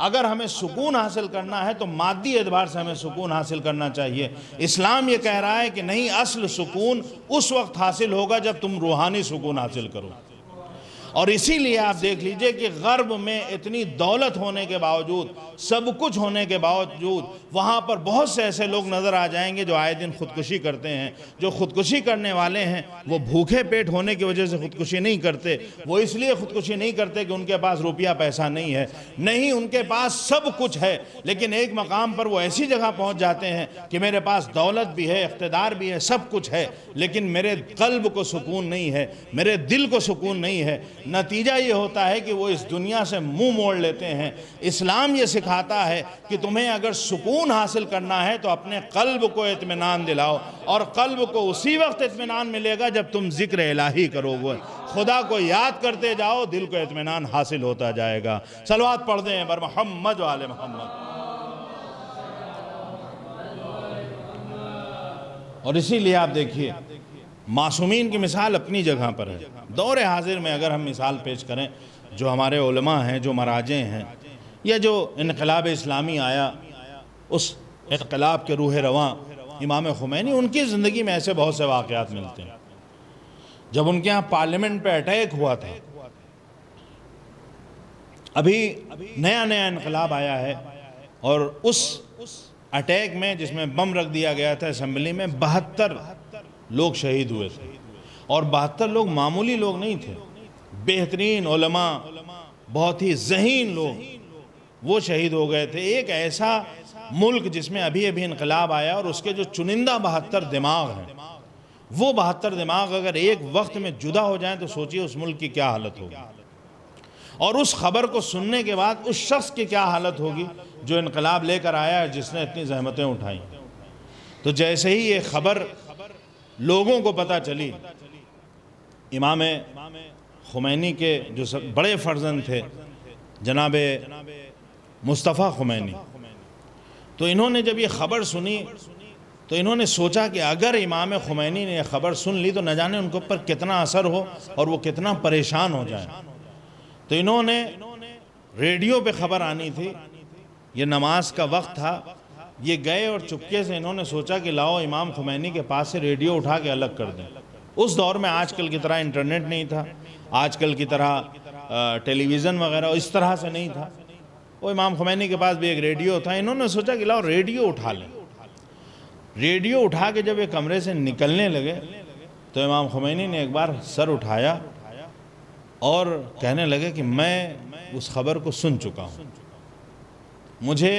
اگر ہمیں سکون حاصل کرنا ہے تو مادی اعتبار سے ہمیں سکون حاصل کرنا چاہیے۔ اسلام یہ کہہ رہا ہے کہ نہیں، اصل سکون اس وقت حاصل ہوگا جب تم روحانی سکون حاصل کرو۔ اور اسی لیے آپ دیکھ لیجئے کہ غرب میں اتنی دولت ہونے کے باوجود، سب کچھ ہونے کے باوجود، وہاں پر بہت سے ایسے لوگ نظر آ جائیں گے جو آئے دن خودکشی کرتے ہیں۔ جو خودکشی کرنے والے ہیں وہ بھوکے پیٹ ہونے کی وجہ سے خودکشی نہیں کرتے، وہ اس لیے خودکشی نہیں کرتے کہ ان کے پاس روپیہ پیسہ نہیں ہے، نہیں، ان کے پاس سب کچھ ہے، لیکن ایک مقام پر وہ ایسی جگہ پہنچ جاتے ہیں کہ میرے پاس دولت بھی ہے، اقتدار بھی ہے، سب کچھ ہے، لیکن میرے قلب کو سکون نہیں ہے، میرے دل کو سکون نہیں ہے۔ نتیجہ یہ ہوتا ہے کہ وہ اس دنیا سے منہ موڑ لیتے ہیں۔ اسلام یہ سکھاتا ہے کہ تمہیں اگر سکون حاصل کرنا ہے تو اپنے قلب کو اطمینان دلاؤ، اور قلب کو اسی وقت اطمینان ملے گا جب تم ذکر الہی کرو گے، خدا کو یاد کرتے جاؤ، دل کو اطمینان حاصل ہوتا جائے گا۔ صلوات پڑھ دیں بر محمد و آل محمد۔ اور اسی لیے آپ دیکھیے، معصومین کی مثال اپنی جگہ پر ہے۔ دور حاضر میں اگر ہم مثال پیش کریں، جو ہمارے علماء ہیں، جو مراجع ہیں، یا جو انقلاب اسلامی آیا، اس انقلاب کے روح رواں امام خمینی، ان کی زندگی میں ایسے بہت سے واقعات ملتے ہیں۔ جب ان کے ہاں پارلیمنٹ پہ اٹیک ہوا تھا، ابھی نیا انقلاب آیا ہے، اور اس اٹیک میں جس میں بم رکھ دیا گیا تھا اسمبلی میں، 72 لوگ شہید ہوئے تھے، اور 72 لوگ معمولی لوگ نہیں تھے، بہترین علماء، بہت ہی ذہین لوگ وہ شہید ہو گئے تھے۔ ایک ایسا ملک جس میں ابھی انقلاب آیا، اور اس کے جو چنندہ 72 دماغ ہیں، وہ 72 دماغ اگر ایک وقت میں جدا ہو جائیں تو سوچئے اس ملک کی کیا حالت ہوگی، اور اس خبر کو سننے کے بعد اس شخص کی کیا حالت ہوگی جو انقلاب لے کر آیا ہے، جس نے اتنی زحمتیں اٹھائیں۔ تو جیسے ہی یہ خبر لوگوں کو پتہ چلی، امام خمینی کے جو بڑے فرزند تھے جناب مصطفیٰ خمینی، تو انہوں نے جب یہ خبر سنی تو انہوں نے سوچا کہ اگر امام خمینی نے یہ خبر سن لی تو نہ جانے ان کے اوپر کتنا اثر ہو اور وہ کتنا پریشان ہو جائیں۔ تو انہوں نے ریڈیو پہ خبر آنی تھی، یہ نماز کا وقت تھا، یہ گئے اور چپکے سے انہوں نے سوچا کہ لاؤ امام خمینی کے پاس سے ریڈیو اٹھا کے الگ کر دیں۔ اس دور میں آج کل کی طرح انٹرنیٹ نہیں تھا، آج کل کی طرح ٹیلی ویژن وغیرہ اس طرح سے نہیں تھا، وہ امام خمینی کے پاس بھی ایک ریڈیو تھا۔ انہوں نے سوچا کہ لاؤ ریڈیو اٹھا لیں۔ ریڈیو اٹھا کے جب یہ کمرے سے نکلنے لگے تو امام خمینی نے ایک بار سر اٹھایا اور کہنے لگے کہ میں اس خبر کو سن چکا ہوں، مجھے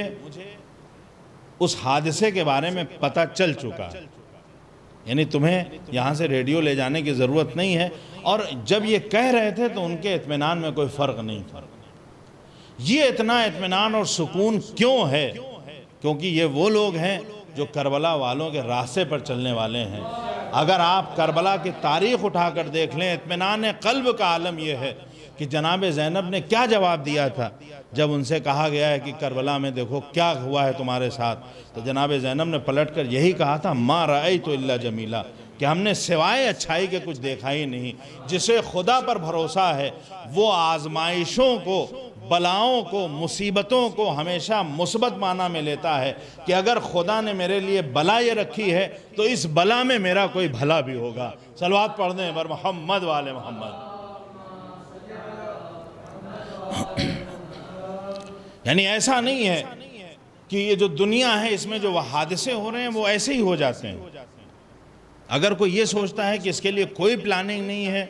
اس حادثے کے بارے میں پتہ چل چکا ہے، یعنی تمہیں یہاں سے ریڈیو لے جانے کی ضرورت نہیں ہے. اور جب یہ کہہ رہے تھے تو ان کے اطمینان میں کوئی فرق نہیں تھا. یہ اتنا اطمینان اور سکون کیوں ہے؟ کیونکہ یہ وہ لوگ ہیں جو کربلا والوں کے راستے پر چلنے والے ہیں. اگر آپ کربلا کی تاریخ اٹھا کر دیکھ لیں، اطمینان قلب کا عالم یہ ہے کہ جناب زینب نے کیا جواب دیا تھا جب ان سے کہا گیا ہے کہ کربلا میں دیکھو کیا ہوا ہے تمہارے ساتھ. تو جناب زینب نے پلٹ کر یہی کہا تھا، ما رأیت الا جمیلا، کہ ہم نے سوائے اچھائی کے کچھ دیکھا ہی نہیں. جسے خدا پر بھروسہ ہے وہ آزمائشوں کو، بلاؤں کو، مصیبتوں کو ہمیشہ مثبت معنی میں لیتا ہے کہ اگر خدا نے میرے لیے بلا یہ رکھی ہے تو اس بلا میں میرا کوئی بھلا بھی ہوگا. صلوات پڑھ دیں بر محمد والے محمد. یعنی ایسا نہیں ہے کہ یہ جو دنیا ہے اس میں جو حادثے ہو رہے ہیں وہ ایسے ہی ہو جاتے ہیں. اگر کوئی یہ سوچتا ہے کہ اس کے لیے کوئی پلاننگ نہیں ہے،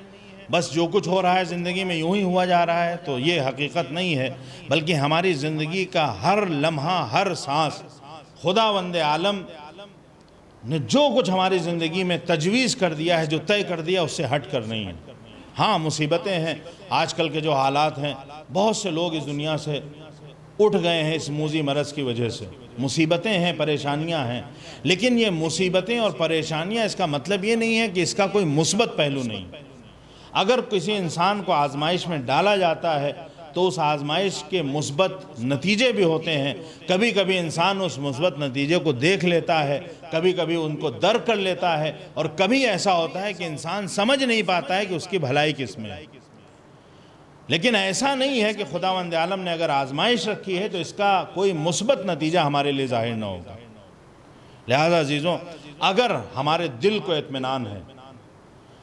بس جو کچھ ہو رہا ہے زندگی میں یوں ہی ہوا جا رہا ہے، تو یہ حقیقت نہیں ہے. بلکہ ہماری زندگی کا ہر لمحہ، ہر سانس خداوند عالم نے جو کچھ ہماری زندگی میں تجویز کر دیا ہے، جو طے کر دیا، اس سے ہٹ کر نہیں ہے. ہاں مصیبتیں ہیں، آج کل کے جو حالات ہیں، بہت سے لوگ اس دنیا سے اٹھ گئے ہیں اس موذی مرض کی وجہ سے. مصیبتیں ہیں، پریشانیاں ہیں، لیکن یہ مصیبتیں اور پریشانیاں اس کا مطلب یہ نہیں ہے کہ اس کا کوئی مثبت پہلو نہیں. اگر کسی انسان کو آزمائش میں ڈالا جاتا ہے تو اس آزمائش کے مثبت نتیجے بھی ہوتے ہیں. کبھی کبھی انسان اس مثبت نتیجے کو دیکھ لیتا ہے، کبھی کبھی ان کو درک کر لیتا ہے، اور کبھی ایسا ہوتا ہے کہ انسان سمجھ نہیں پاتا ہے کہ اس کی بھلائی کس میں ہے. لیکن ایسا نہیں ہے کہ خداوند عالم نے اگر آزمائش رکھی ہے تو اس کا کوئی مثبت نتیجہ ہمارے لیے ظاہر نہ ہوگا. لہذا عزیزوں، اگر ہمارے دل کو اطمینان ہے،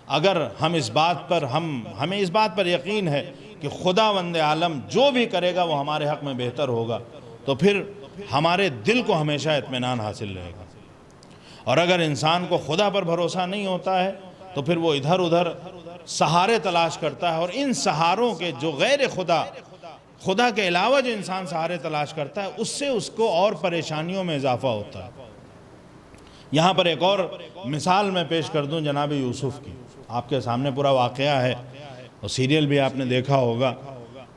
اگر ہم اس بات پر ہمیں اس بات پر یقین ہے کہ خداوند عالم جو بھی کرے گا وہ ہمارے حق میں بہتر ہوگا، تو پھر ہمارے دل کو ہمیشہ اطمینان حاصل رہے گا. اور اگر انسان کو خدا پر بھروسہ نہیں ہوتا ہے تو پھر وہ ادھر ادھر سہارے تلاش کرتا ہے، اور ان سہاروں کے جو غیر خدا کے علاوہ جو انسان سہارے تلاش کرتا ہے، اس سے اس کو اور پریشانیوں میں اضافہ ہوتا ہے. یہاں پر ایک اور مثال میں پیش کر دوں جناب یوسف کی. آپ کے سامنے پورا واقعہ ہے، اور سیریل بھی آپ نے دیکھا ہوگا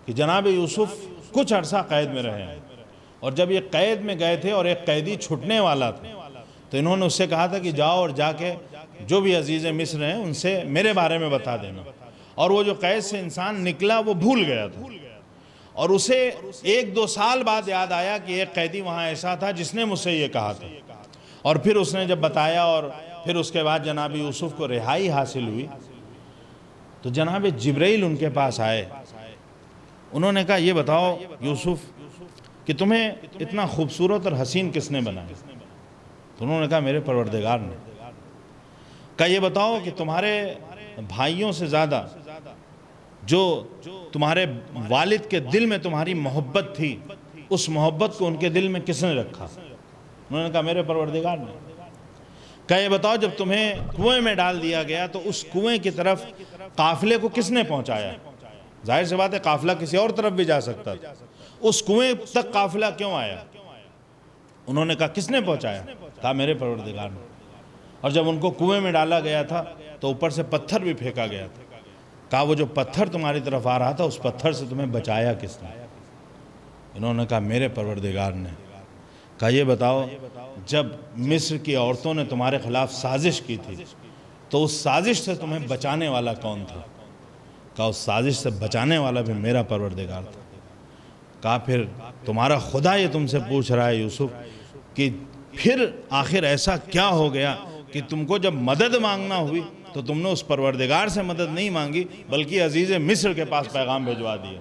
کہ جناب یوسف کچھ عرصہ قید میں رہے ہیں. اور جب یہ قید میں گئے تھے اور ایک قیدی چھٹنے والا تھا تو انہوں نے اس سے کہا تھا کہ جاؤ اور جا کے جو بھی عزیز مصر ہیں ان سے میرے بارے میں بتا دینا. اور وہ جو قید سے انسان نکلا وہ بھول گیا تھا، اور اسے 1-2 سال بعد یاد آیا کہ ایک قیدی وہاں ایسا تھا جس نے مجھ سے یہ کہا تھا. اور پھر اس نے جب بتایا، اور پھر اس کے بعد جناب یوسف کو رہائی حاصل ہوئی، تو جناب جبرائیل ان کے پاس آئے. انہوں نے کہا یہ بتاؤ یوسف کہ تمہیں اتنا خوبصورت اور حسین کس نے بنایا؟ تو انہوں نے کہا میرے پروردگار نے. کہا یہ بتاؤ کہ تمہارے بھائیوں سے زیادہ جو تمہارے والد کے دل میں تمہاری محبت تھی، اس محبت کو ان کے دل میں کس نے رکھا؟ انہوں نے کہا میرے پروردگار نے. کہا یہ بتاؤ جب تمہیں کنویں میں ڈال دیا گیا تو اس کنویں کی طرف قافلے کو کس نے پہنچایا؟ ظاہر سی بات ہے قافلہ کسی اور طرف بھی جا سکتا تھا، اس کنویں تک قافلہ کیوں آیا؟ انہوں نے کہا کس نے پہنچایا؟ کہا میرے پروردگار نے. اور جب ان کو کنویں میں ڈالا گیا تھا تو اوپر سے پتھر بھی پھینکا گیا تھا. کہا وہ جو پتھر تمہاری طرف آ رہا تھا اس پتھر سے تمہیں بچایا کس نے؟ انہوں نے کہا میرے پروردگار نے. کہا یہ بتاؤ جب مصر کی عورتوں نے تمہارے خلاف سازش کی تھی تو اس سازش سے تمہیں بچانے والا کون تھا؟ کہا اس سازش سے بچانے والا بھی میرا پروردگار تھا. کہا پھر تمہارا خدا یہ تم سے پوچھ رہا ہے یوسف کہ پھر آخر ایسا کیا ہو گیا کہ تم کو جب مدد مانگنا ہوئی تو تم نے اس پروردگار سے مدد نہیں مانگی بلکہ عزیز مصر کے پاس پیغام بھیجوا دیا؟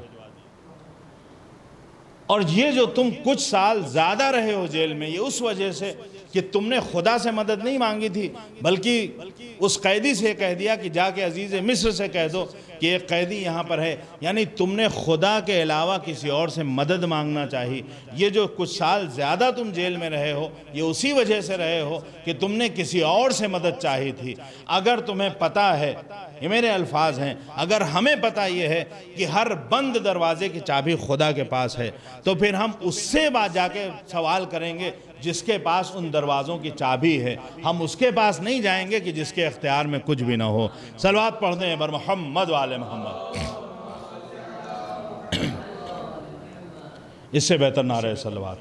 اور یہ جو تم کچھ سال زیادہ رہے ہو جیل میں، یہ اس وجہ سے کہ تم نے خدا سے مدد نہیں مانگی تھی، بلکہ اس قیدی سے کہہ دیا کہ جا کے عزیز مصر سے کہہ دو کہ ایک قیدی یہاں پر ہے. یعنی تم نے خدا کے علاوہ کسی اور سے مدد مانگنا چاہی. یہ جو کچھ سال زیادہ تم جیل میں رہے ہو یہ اسی وجہ سے رہے ہو کہ تم نے کسی اور سے مدد چاہی تھی. اگر تمہیں پتہ ہے یہ میرے الفاظ ہیں، اگر ہمیں پتہ یہ ہے کہ ہر بند دروازے کی چابی خدا کے پاس ہے تو پھر ہم اس سے بات جا کے سوال کریں گے جس کے پاس ان دروازوں کی چابی ہے، ہم اس کے پاس نہیں جائیں گے کہ جس کے اختیار میں کچھ بھی نہ ہو۔ صلوات پڑھ دیں بر محمد و آل محمد۔ اس سے بہتر نعرہ صلوات۔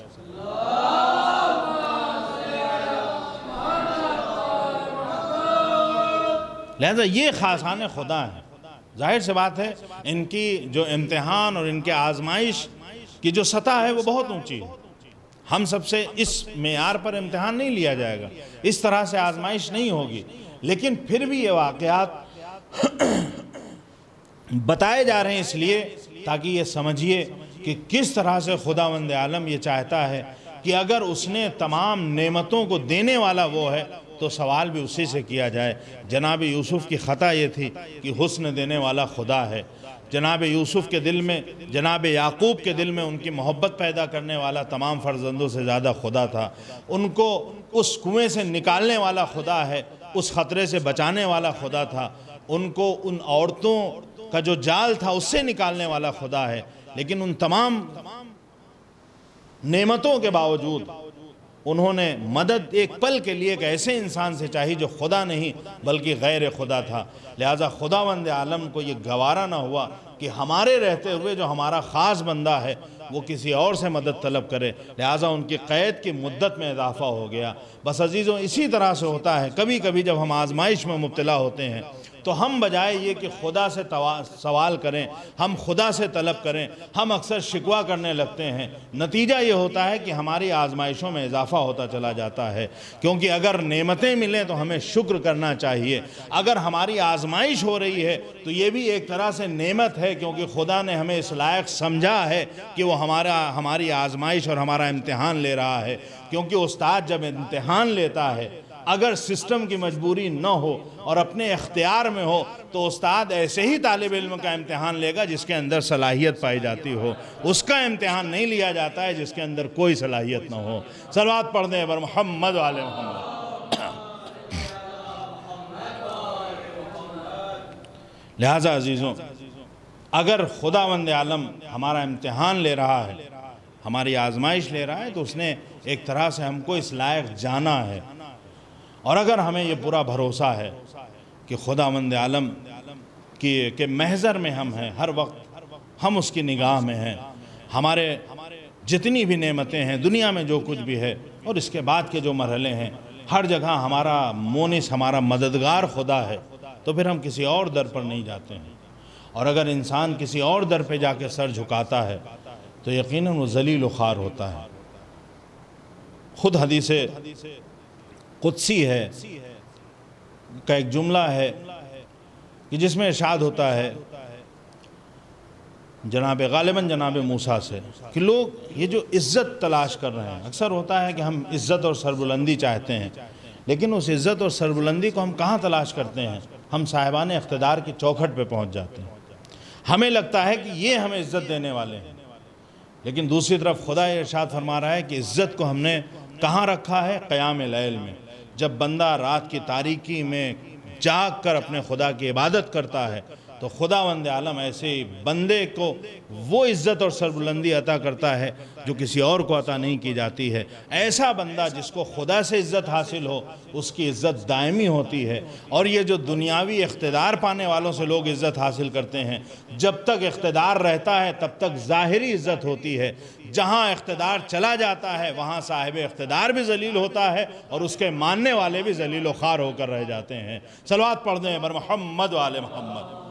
لہذا یہ خاصان خدا ہیں۔ ظاہر سے بات ہے ان کی جو امتحان اور ان کے آزمائش کی جو سطح ہے وہ بہت اونچی ہے۔ ہم سب سے اس معیار پر امتحان نہیں لیا جائے گا، اس طرح سے آزمائش نہیں ہوگی، لیکن پھر بھی یہ واقعات بتائے جا رہے ہیں اس لیے تاکہ یہ سمجھیے کہ کس طرح سے خداوند عالم یہ چاہتا ہے کہ اگر اس نے تمام نعمتوں کو دینے والا وہ ہے تو سوال بھی اسی سے کیا جائے۔ جناب یوسف کی خطا یہ تھی کہ حسن دینے والا خدا ہے۔ جناب یوسف کے دل میں، جناب یعقوب کے دل میں ان کی محبت پیدا کرنے والا تمام فرزندوں سے زیادہ خدا تھا۔ ان کو اس کنویں سے نکالنے والا خدا ہے، اس خطرے سے بچانے والا خدا تھا۔ ان کو ان عورتوں کا جو جال تھا اس سے نکالنے والا خدا ہے۔ لیکن ان تمام نعمتوں کے باوجود انہوں نے مدد ایک پل کے لیے ایک ایسے انسان سے چاہی جو خدا نہیں بلکہ غیر خدا تھا۔ لہٰذا خداوند عالم کو یہ گوارا نہ ہوا کہ ہمارے رہتے ہوئے جو ہمارا خاص بندہ ہے وہ کسی اور سے مدد طلب کرے، لہٰذا ان کی قید کی مدت میں اضافہ ہو گیا۔ بس عزیزوں، اسی طرح سے ہوتا ہے کبھی کبھی جب ہم آزمائش میں مبتلا ہوتے ہیں تو ہم بجائے یہ کہ خدا سے سوال کریں، ہم خدا سے طلب کریں، ہم اکثر شکوہ کرنے لگتے ہیں۔ نتیجہ یہ ہوتا ہے کہ ہماری آزمائشوں میں اضافہ ہوتا چلا جاتا ہے، کیونکہ اگر نعمتیں ملیں تو ہمیں شکر کرنا چاہیے۔ اگر ہماری آزمائش ہو رہی ہے تو یہ بھی ایک طرح سے نعمت ہے، کیونکہ خدا نے ہمیں اس لائق سمجھا ہے کہ وہ ہماری آزمائش اور ہمارا امتحان لے رہا ہے۔ کیونکہ استاد جب امتحان لیتا ہے، اگر سسٹم کی مجبوری نہ ہو اور اپنے اختیار میں ہو تو استاد ایسے ہی طالب علم کا امتحان لے گا جس کے اندر صلاحیت پائی جاتی ہو، اس کا امتحان نہیں لیا جاتا ہے جس کے اندر کوئی صلاحیت نہ ہو۔ صلوات پڑھ دیں بر محمد و آل محمد۔ لہٰذا عزیزوں، اگر خداوند عالم ہمارا امتحان لے رہا ہے، ہماری آزمائش لے رہا ہے، تو اس نے ایک طرح سے ہم کو اس لائق جانا ہے۔ اور اگر ہمیں یہ پورا بھروسہ ہے کہ خداوند عالم کے محضر میں ہم ہیں، ہر وقت ہم اس کی نگاہ میں ہیں، ہمارے جتنی بھی نعمتیں ہیں، دنیا میں جو کچھ بھی ہے اور اس کے بعد کے جو مرحلے ہیں، ہر جگہ ہمارا مونس، ہمارا مددگار خدا ہے، تو پھر ہم کسی اور در پر نہیں جاتے ہیں۔ اور اگر انسان کسی اور در پہ جا کے سر جھکاتا ہے تو یقیناً وہ ذلیل و خوار ہوتا ہے۔ خود حدیث قدسی ہے کا ایک جملہ ہے کہ جس میں ارشاد ہوتا ہے غالباً جناب موسیٰ سے کہ لوگ یہ جو عزت تلاش کر رہے ہیں، اکثر ہوتا ہے کہ ہم عزت اور سربلندی چاہتے ہیں، لیکن اس عزت اور سربلندی کو ہم کہاں تلاش کرتے ہیں؟ ہم صاحبان اقتدار کی چوکھٹ پہ پہنچ جاتے ہیں۔ ہمیں لگتا ہے کہ یہ ہمیں عزت دینے والے ہیں، لیکن دوسری طرف خدا ارشاد فرما رہا ہے کہ عزت کو ہم نے کہاں رکھا ہے؟ قیام لیل میں۔ جب بندہ رات کی تاریکی میں جاگ کر اپنے خدا کی عبادت کرتا ہے تو خداوند عالم ایسے بندے کو وہ عزت اور سربلندی عطا کرتا ہے جو کسی اور کو عطا نہیں کی جاتی ہے۔ ایسا بندہ جس کو خدا سے عزت حاصل ہو، اس کی عزت دائمی ہوتی ہے۔ اور یہ جو دنیاوی اقتدار پانے والوں سے لوگ عزت حاصل کرتے ہیں، جب تک اقتدار رہتا ہے تب تک ظاہری عزت ہوتی ہے، جہاں اقتدار چلا جاتا ہے وہاں صاحب اقتدار بھی ذلیل ہوتا ہے اور اس کے ماننے والے بھی ذلیل و خوار ہو کر رہ جاتے ہیں۔ صلوات پڑھ دیں بر محمد و آل محمد۔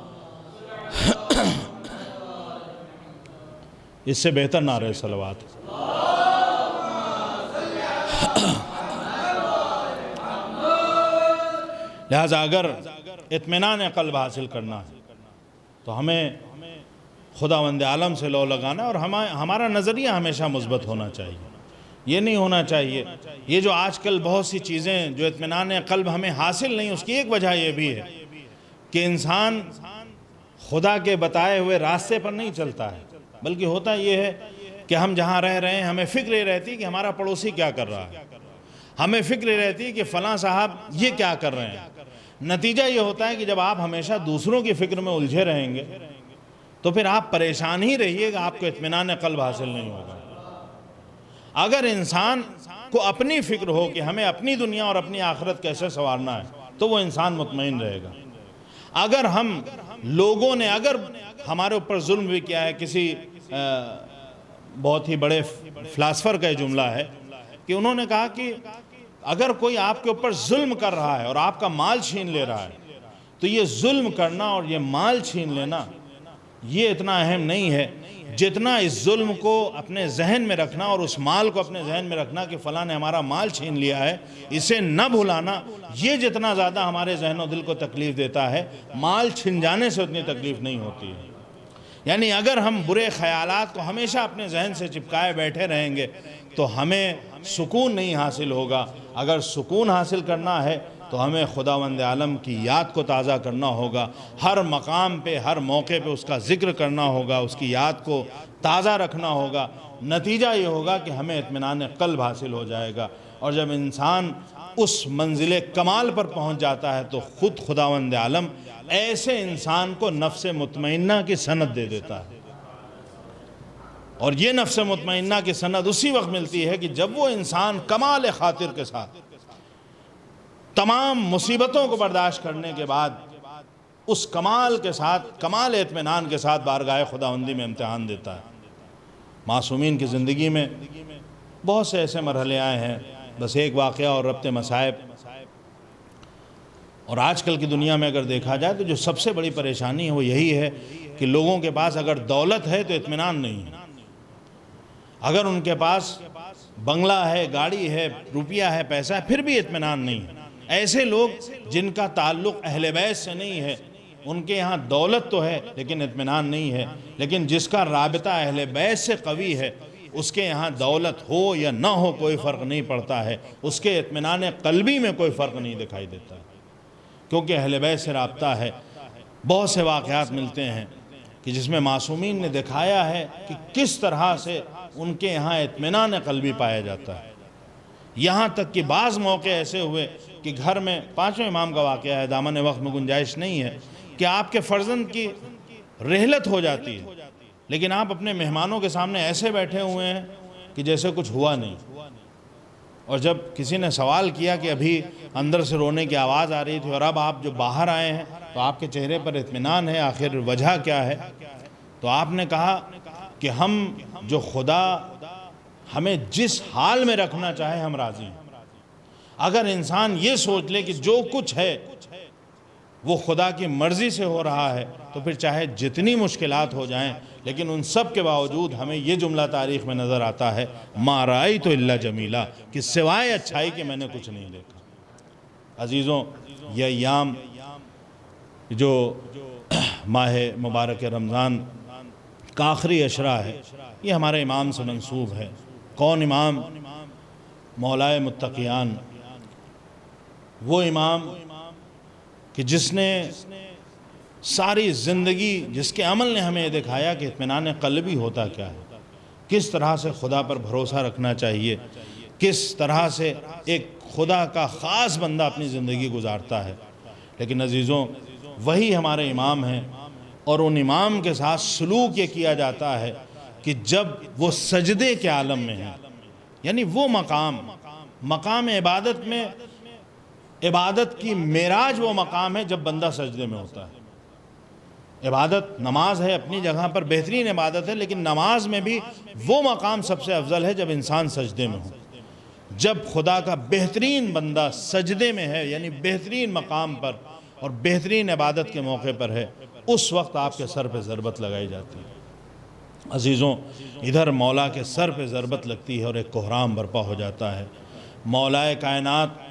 اس سے بہتر نعرہ صلوات۔ لہذا اگر اطمینان قلب حاصل کرنا ہے تو ہمیں خداوند عالم سے لو لگانا، اور ہمارا نظریہ ہمیشہ مثبت ہونا چاہیے۔ یہ نہیں ہونا چاہیے یہ جو آج کل بہت سی چیزیں جو اطمینان قلب ہمیں حاصل نہیں، اس کی ایک وجہ یہ بھی ہے کہ انسان خدا کے بتائے ہوئے راستے پر نہیں چلتا ہے، بلکہ ہوتا یہ ہے کہ ہم جہاں رہ رہے ہیں ہمیں فکر یہ رہتی کہ ہمارا پڑوسی کیا کر رہا ہے، ہمیں فکر یہ رہتی کہ فلاں صاحب یہ کیا کر رہے ہیں۔ نتیجہ یہ ہوتا ہے کہ جب آپ ہمیشہ دوسروں کی فکر میں الجھے رہیں گے تو پھر آپ پریشان ہی رہیے گا، آپ کو اطمینان قلب حاصل نہیں ہوگا۔ اگر انسان کو اپنی فکر ہو کہ ہمیں اپنی دنیا اور اپنی آخرت کیسے سنوارنا ہے تو وہ انسان مطمئن رہے گا۔ اگر ہم لوگوں نے اگر ہمارے اوپر ظلم بھی کیا ہے، کسی بہت ہی بڑے فلاسفر کا یہ جملہ ہے کہ انہوں نے کہا کہ اگر کوئی آپ کے اوپر ظلم کر رہا ہے اور آپ کا مال چھین لے رہا ہے تو یہ ظلم کرنا اور یہ مال چھین لینا یہ اتنا اہم نہیں ہے جتنا اس ظلم کو اپنے ذہن میں رکھنا اور اس مال کو اپنے ذہن میں رکھنا کہ فلاں نے ہمارا مال چھین لیا ہے، اسے نہ بھلانا، یہ جتنا زیادہ ہمارے ذہن و دل کو تکلیف دیتا ہے، مال چھن جانے سے اتنی تکلیف نہیں ہوتی ہے۔ یعنی اگر ہم برے خیالات کو ہمیشہ اپنے ذہن سے چپکائے بیٹھے رہیں گے تو ہمیں سکون نہیں حاصل ہوگا۔ اگر سکون حاصل کرنا ہے تو ہمیں خداوند عالم کی یاد کو تازہ کرنا ہوگا، ہر مقام پہ ہر موقع پہ اس کا ذکر کرنا ہوگا، اس کی یاد کو تازہ رکھنا ہوگا۔ نتیجہ یہ ہوگا کہ ہمیں اطمینان قلب حاصل ہو جائے گا، اور جب انسان اس منزل کمال پر پہنچ جاتا ہے تو خود خداوند عالم ایسے انسان کو نفس مطمئنہ کی سند دے دیتا ہے۔ اور یہ نفس مطمئنہ کی سند اسی وقت ملتی ہے کہ جب وہ انسان کمال خاطر کے ساتھ تمام مصیبتوں کو برداشت کرنے کے بعد اس کمال کے ساتھ، کمال اطمینان کے ساتھ بارگاہ خداوندی میں امتحان دیتا ہے۔ معصومین کی زندگی میں بہت سے ایسے مرحلے آئے ہیں، بس ایک واقعہ اور ربط مصائب۔ اور آج کل کی دنیا میں اگر دیکھا جائے تو جو سب سے بڑی پریشانی ہے وہ یہی ہے کہ لوگوں کے پاس اگر دولت ہے تو اطمینان نہیں ہے، اگر ان کے پاس بنگلہ ہے، گاڑی ہے، روپیہ ہے، پیسہ ہے، پھر بھی اطمینان نہیں ہے۔ ایسے لوگ جن کا تعلق اہل بیت سے نہیں ہے، ان کے یہاں دولت تو ہے لیکن اطمینان نہیں ہے، لیکن جس کا رابطہ اہل بیت سے قوی ہے اس کے یہاں دولت ہو یا نہ ہو کوئی فرق نہیں پڑتا ہے، اس کے اطمینان قلبی میں کوئی فرق نہیں دکھائی دیتا، کیونکہ اہل بیت سے رابطہ ہے۔ بہت سے واقعات ملتے ہیں کہ جس میں معصومین نے دکھایا ہے کہ کس طرح سے ان کے یہاں اطمینان قلبی پایا جاتا ہے۔ یہاں تک کہ بعض موقع ایسے ہوئے کہ گھر میں، پانچویں امام کا واقعہ ہے، دامن وقت میں گنجائش نہیں ہے، کہ آپ کے فرزند کی رحلت ہو جاتی ہے لیکن آپ اپنے مہمانوں کے سامنے ایسے بیٹھے ہوئے ہیں کہ جیسے کچھ ہوا نہیں۔ اور جب کسی نے سوال کیا کہ ابھی اندر سے رونے کی آواز آ رہی تھی اور اب آپ جو باہر آئے ہیں تو آپ کے چہرے پر اطمینان ہے، آخر وجہ کیا ہے؟ تو آپ نے کہا کہ ہم جو خدا ہمیں جس حال میں رکھنا چاہے ہم راضی ہیں۔ اگر انسان یہ سوچ لے کہ جو کچھ ہے وہ خدا کی مرضی سے ہو رہا ہے تو پھر چاہے جتنی مشکلات ہو جائیں لیکن ان سب کے باوجود ہمیں یہ جملہ تاریخ میں نظر آتا ہے، ما رأیت الا جمیلا، کہ سوائے اچھائی کے میں نے کچھ نہیں دیکھا۔ عزیزوں، یہ ایام جو ماہ مبارک رمضان کا آخری عشرہ ہے یہ ہمارے امام سے منسوب ہے۔ کون امام؟ مولائے متقیان، وہ امام کہ جس نے ساری زندگی، جس کے عمل نے ہمیں دکھایا کہ اطمینان قلبی ہوتا کیا ہے، کس طرح سے خدا پر بھروسہ رکھنا چاہیے، کس طرح سے ایک خدا کا خاص بندہ اپنی زندگی گزارتا ہے۔ لیکن عزیزوں، وہی ہمارے امام ہیں، اور ان امام کے ساتھ سلوک یہ کیا جاتا ہے کہ جب وہ سجدے کے عالم میں ہیں، یعنی وہ مقام عبادت میں، عبادت کی معراج وہ مقام ہے جب بندہ سجدے میں ہوتا ہے۔ عبادت نماز ہے، اپنی جگہ پر بہترین عبادت ہے، لیکن نماز میں بھی وہ مقام سب سے افضل ہے جب انسان سجدے میں ہو۔ جب خدا کا بہترین بندہ سجدے میں ہے، یعنی بہترین مقام پر اور بہترین عبادت کے موقع پر ہے، اس وقت آپ کے سر پہ ضربت لگائی جاتی ہے۔ عزیزوں، ادھر مولا کے سر پہ ضربت لگتی ہے اور ایک کوہرام برپا ہو جاتا ہے۔ مولائے کائنات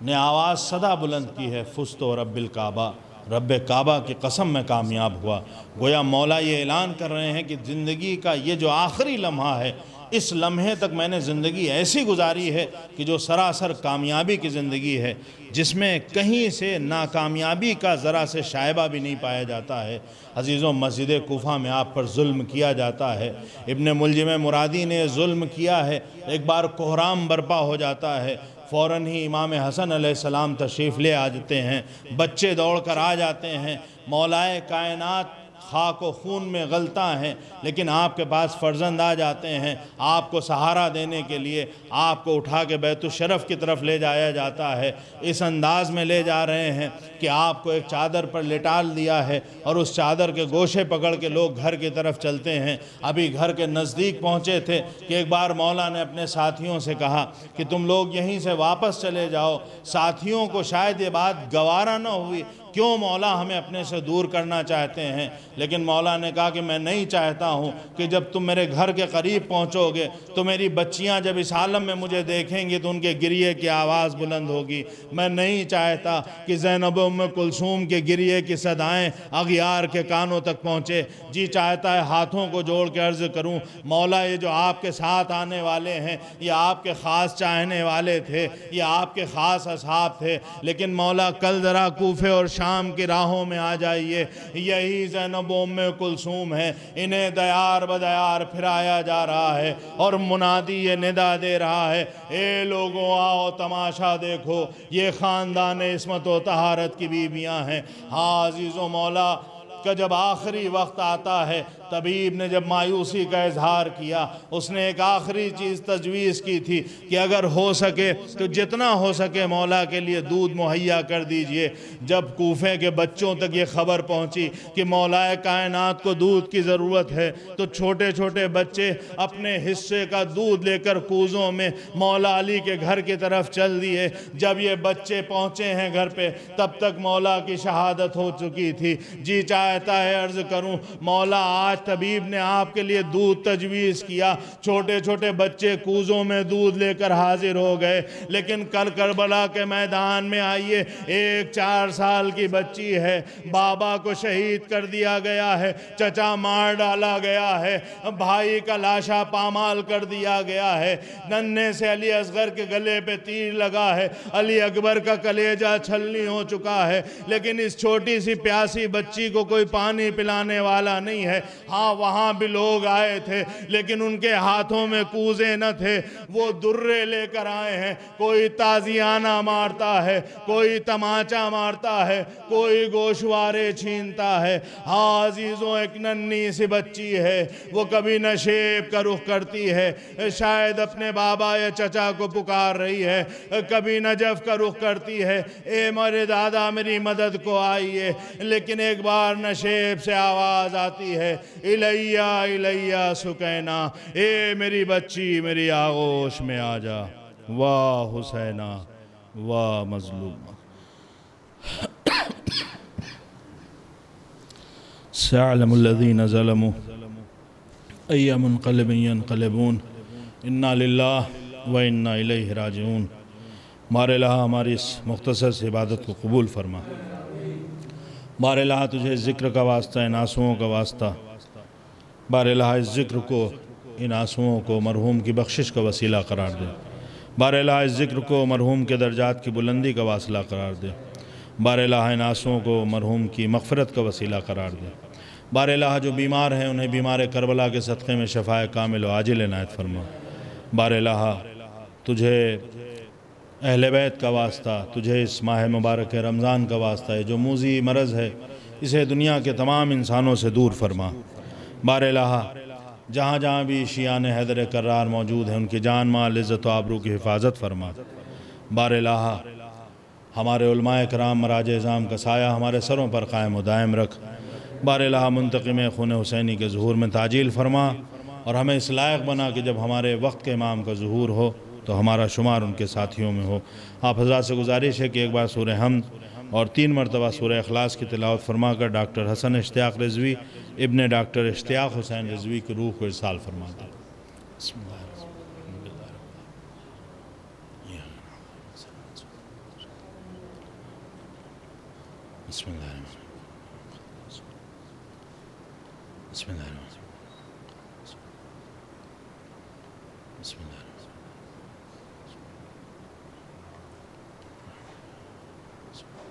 نے آواز صدا بلند کی ہے، فزت رب الکعبہ، رب کعبہ کی قسم میں کامیاب ہوا۔ گویا مولا یہ اعلان کر رہے ہیں کہ زندگی کا یہ جو آخری لمحہ ہے، اس لمحے تک میں نے زندگی ایسی گزاری ہے کہ جو سراسر کامیابی کی زندگی ہے، جس میں کہیں سے ناکامیابی کا ذرا سے شائبہ بھی نہیں پایا جاتا ہے۔ عزیزوں، مسجد کوفہ میں آپ پر ظلم کیا جاتا ہے، ابن ملجم مرادی نے ظلم کیا ہے، ایک بار کوہرام برپا ہو جاتا ہے، فوراً ہی امام حسن علیہ السلام تشریف لے آ جاتے ہیں، بچے دوڑ کر آ جاتے ہیں، مولائے کائنات خاک و خون میں غلطہ ہیں، لیکن آپ کے پاس فرزند آ جاتے ہیں، آپ کو سہارا دینے کے لیے آپ کو اٹھا کے بیت الشرف کی طرف لے جایا جاتا ہے۔ اس انداز میں لے جا رہے ہیں کہ آپ کو ایک چادر پر لٹال دیا ہے اور اس چادر کے گوشے پکڑ کے لوگ گھر کی طرف چلتے ہیں۔ ابھی گھر کے نزدیک پہنچے تھے کہ ایک بار مولا نے اپنے ساتھیوں سے کہا کہ تم لوگ یہیں سے واپس چلے جاؤ۔ ساتھیوں کو شاید یہ بات گوارا نہ ہوئی، کیوں مولا ہمیں اپنے سے دور کرنا چاہتے ہیں، لیکن مولا نے کہا کہ میں نہیں چاہتا ہوں کہ جب تم میرے گھر کے قریب پہنچو گے تو میری بچیاں جب اس عالم میں مجھے دیکھیں گی تو ان کے گریے کی آواز بلند ہوگی۔ میں نہیں چاہتا کہ زینب ام کلثوم کے گریے کی صدائیں اغیار کے کانوں تک پہنچے۔ جی چاہتا ہے ہاتھوں کو جوڑ کے عرض کروں، مولا یہ جو آپ کے ساتھ آنے والے ہیں یہ آپ کے خاص چاہنے والے تھے، یہ آپ کے خاص اصحاب تھے، لیکن مولا کل ذرا کوفے اور شام کی راہوں میں آ جائیے، یہی زینب ام کلثوم ہے، انہیں دیار بدیار پھرایا جا رہا ہے اور منادی یہ ندا دے رہا ہے، اے لوگوں آؤ تماشا دیکھو، یہ خاندان عصمت و طہارت کی بیویاں ہیں۔ ہاں عزیز و مولا کا جب آخری وقت آتا ہے، طبیب نے جب مایوسی کا اظہار کیا، اس نے ایک آخری چیز تجویز کی تھی کہ اگر ہو سکے تو جتنا ہو سکے مولا کے لیے دودھ مہیا کر دیجئے۔ جب کوفے کے بچوں تک یہ خبر پہنچی کہ مولا کائنات کو دودھ کی ضرورت ہے تو چھوٹے چھوٹے بچے اپنے حصے کا دودھ لے کر کوزوں میں مولا علی کے گھر کی طرف چل دیے۔ جب یہ بچے پہنچے ہیں گھر پہ تب تک مولا کی شہادت ہو چکی تھی۔ جی چاہتا ہے عرض کروں، مولا آج طبیب نے آپ کے لیے دودھ تجویز کیا، چھوٹے چھوٹے بچے کوزوں میں دودھ لے کر حاضر ہو گئے، لیکن کل کربلا کے میدان میں آئیے، ایک 4 سال کی بچی ہے، بابا کو شہید کر دیا گیا ہے، چچا مار ڈالا گیا ہے، بھائی کا لاشا پامال کر دیا گیا ہے، ننھے سے علی اصغر کے گلے پہ تیر لگا ہے، علی اکبر کا کلیجہ چھلنی ہو چکا ہے، لیکن اس چھوٹی سی پیاسی بچی کو کوئی پانی پلانے والا نہیں ہے۔ ہاں وہاں بھی لوگ آئے تھے لیکن ان کے ہاتھوں میں کوزے نہ تھے، وہ درے لے کر آئے ہیں، کوئی تازیانہ مارتا ہے، کوئی تماچا مارتا ہے، کوئی گوشوارے چھینتا ہے۔ ہاں عزیزوں ایک ننھی سی بچی ہے، وہ کبھی نشیب کا رخ کرتی ہے، شاید اپنے بابا یا چچا کو پکار رہی ہے، کبھی نجف کا رخ کرتی ہے، اے میرے دادا میری مدد کو آئیے، لیکن ایک بار نشیب سے آواز آتی ہے، الیہ الیہ سکینہ، اے میری بچی میری آغوش میں آ جا، واہ حسینہ واہ مظلومہ۔ سيعلم الذين ظلموا أي منقلب ينقلبون انا للہ وإنا إلیہ راجعون۔ بار الہ ہماری اس مختصر سی عبادت کو قبول فرما۔ بار الہ تجھے ذکر کا واسطہ، ان آنسوؤں کا واسطہ، بار الہ اس ذکر کو، ان آنسوؤں کو مرحوم کی بخشش کا وسیلہ قرار دے۔ بار الہ اس ذکر کو مرحوم کے درجات کی بلندی کا وسیلہ قرار دے۔ بار الہ ان آنسوؤں کو مرحوم کی مغفرت کا وسیلہ قرار دے۔ بار الہ جو بیمار ہیں انہیں بیمار کربلا کے صدقے میں شفائے کامل و عاجل عنایت فرما۔ بار الہ تجھے اہل بیت کا واسطہ، تجھے اس ماہ مبارک رمضان کا واسطہ ہے، جو موذی مرض ہے اسے دنیا کے تمام انسانوں سے دور فرما۔ بار الہ جہاں جہاں بھی شیعان حیدر کرار موجود ہیں ان کی جان مال عزت و آبرو کی حفاظت فرما۔ بار الہ ہمارے علماء کرام مراج اعظام کا سایہ ہمارے سروں پر قائم و دائم رکھ۔ بار الہ منتقم خون حسینی کے ظہور میں تعجیل فرما اور ہمیں اس لائق بنا کہ جب ہمارے وقت کے امام کا ظہور ہو تو ہمارا شمار ان کے ساتھیوں میں ہو۔ آپ حضرات سے گزارش ہے کہ ایک بار سورہ حمد اور 3 مرتبہ سورہ اخلاص کی تلاوت فرما کر ڈاکٹر حسن اشتیاق رضوی ابن ڈاکٹر اشتیاق حسین رضوی کی روح کو ارسال فرما دیں۔ بسم اللہ الرحمن الرحیم۔ بسم اللہ الرحمن الرحیم۔ بسم اللہ الرحمن الرحیم۔ بسم اللہ الرحمن الرحیم۔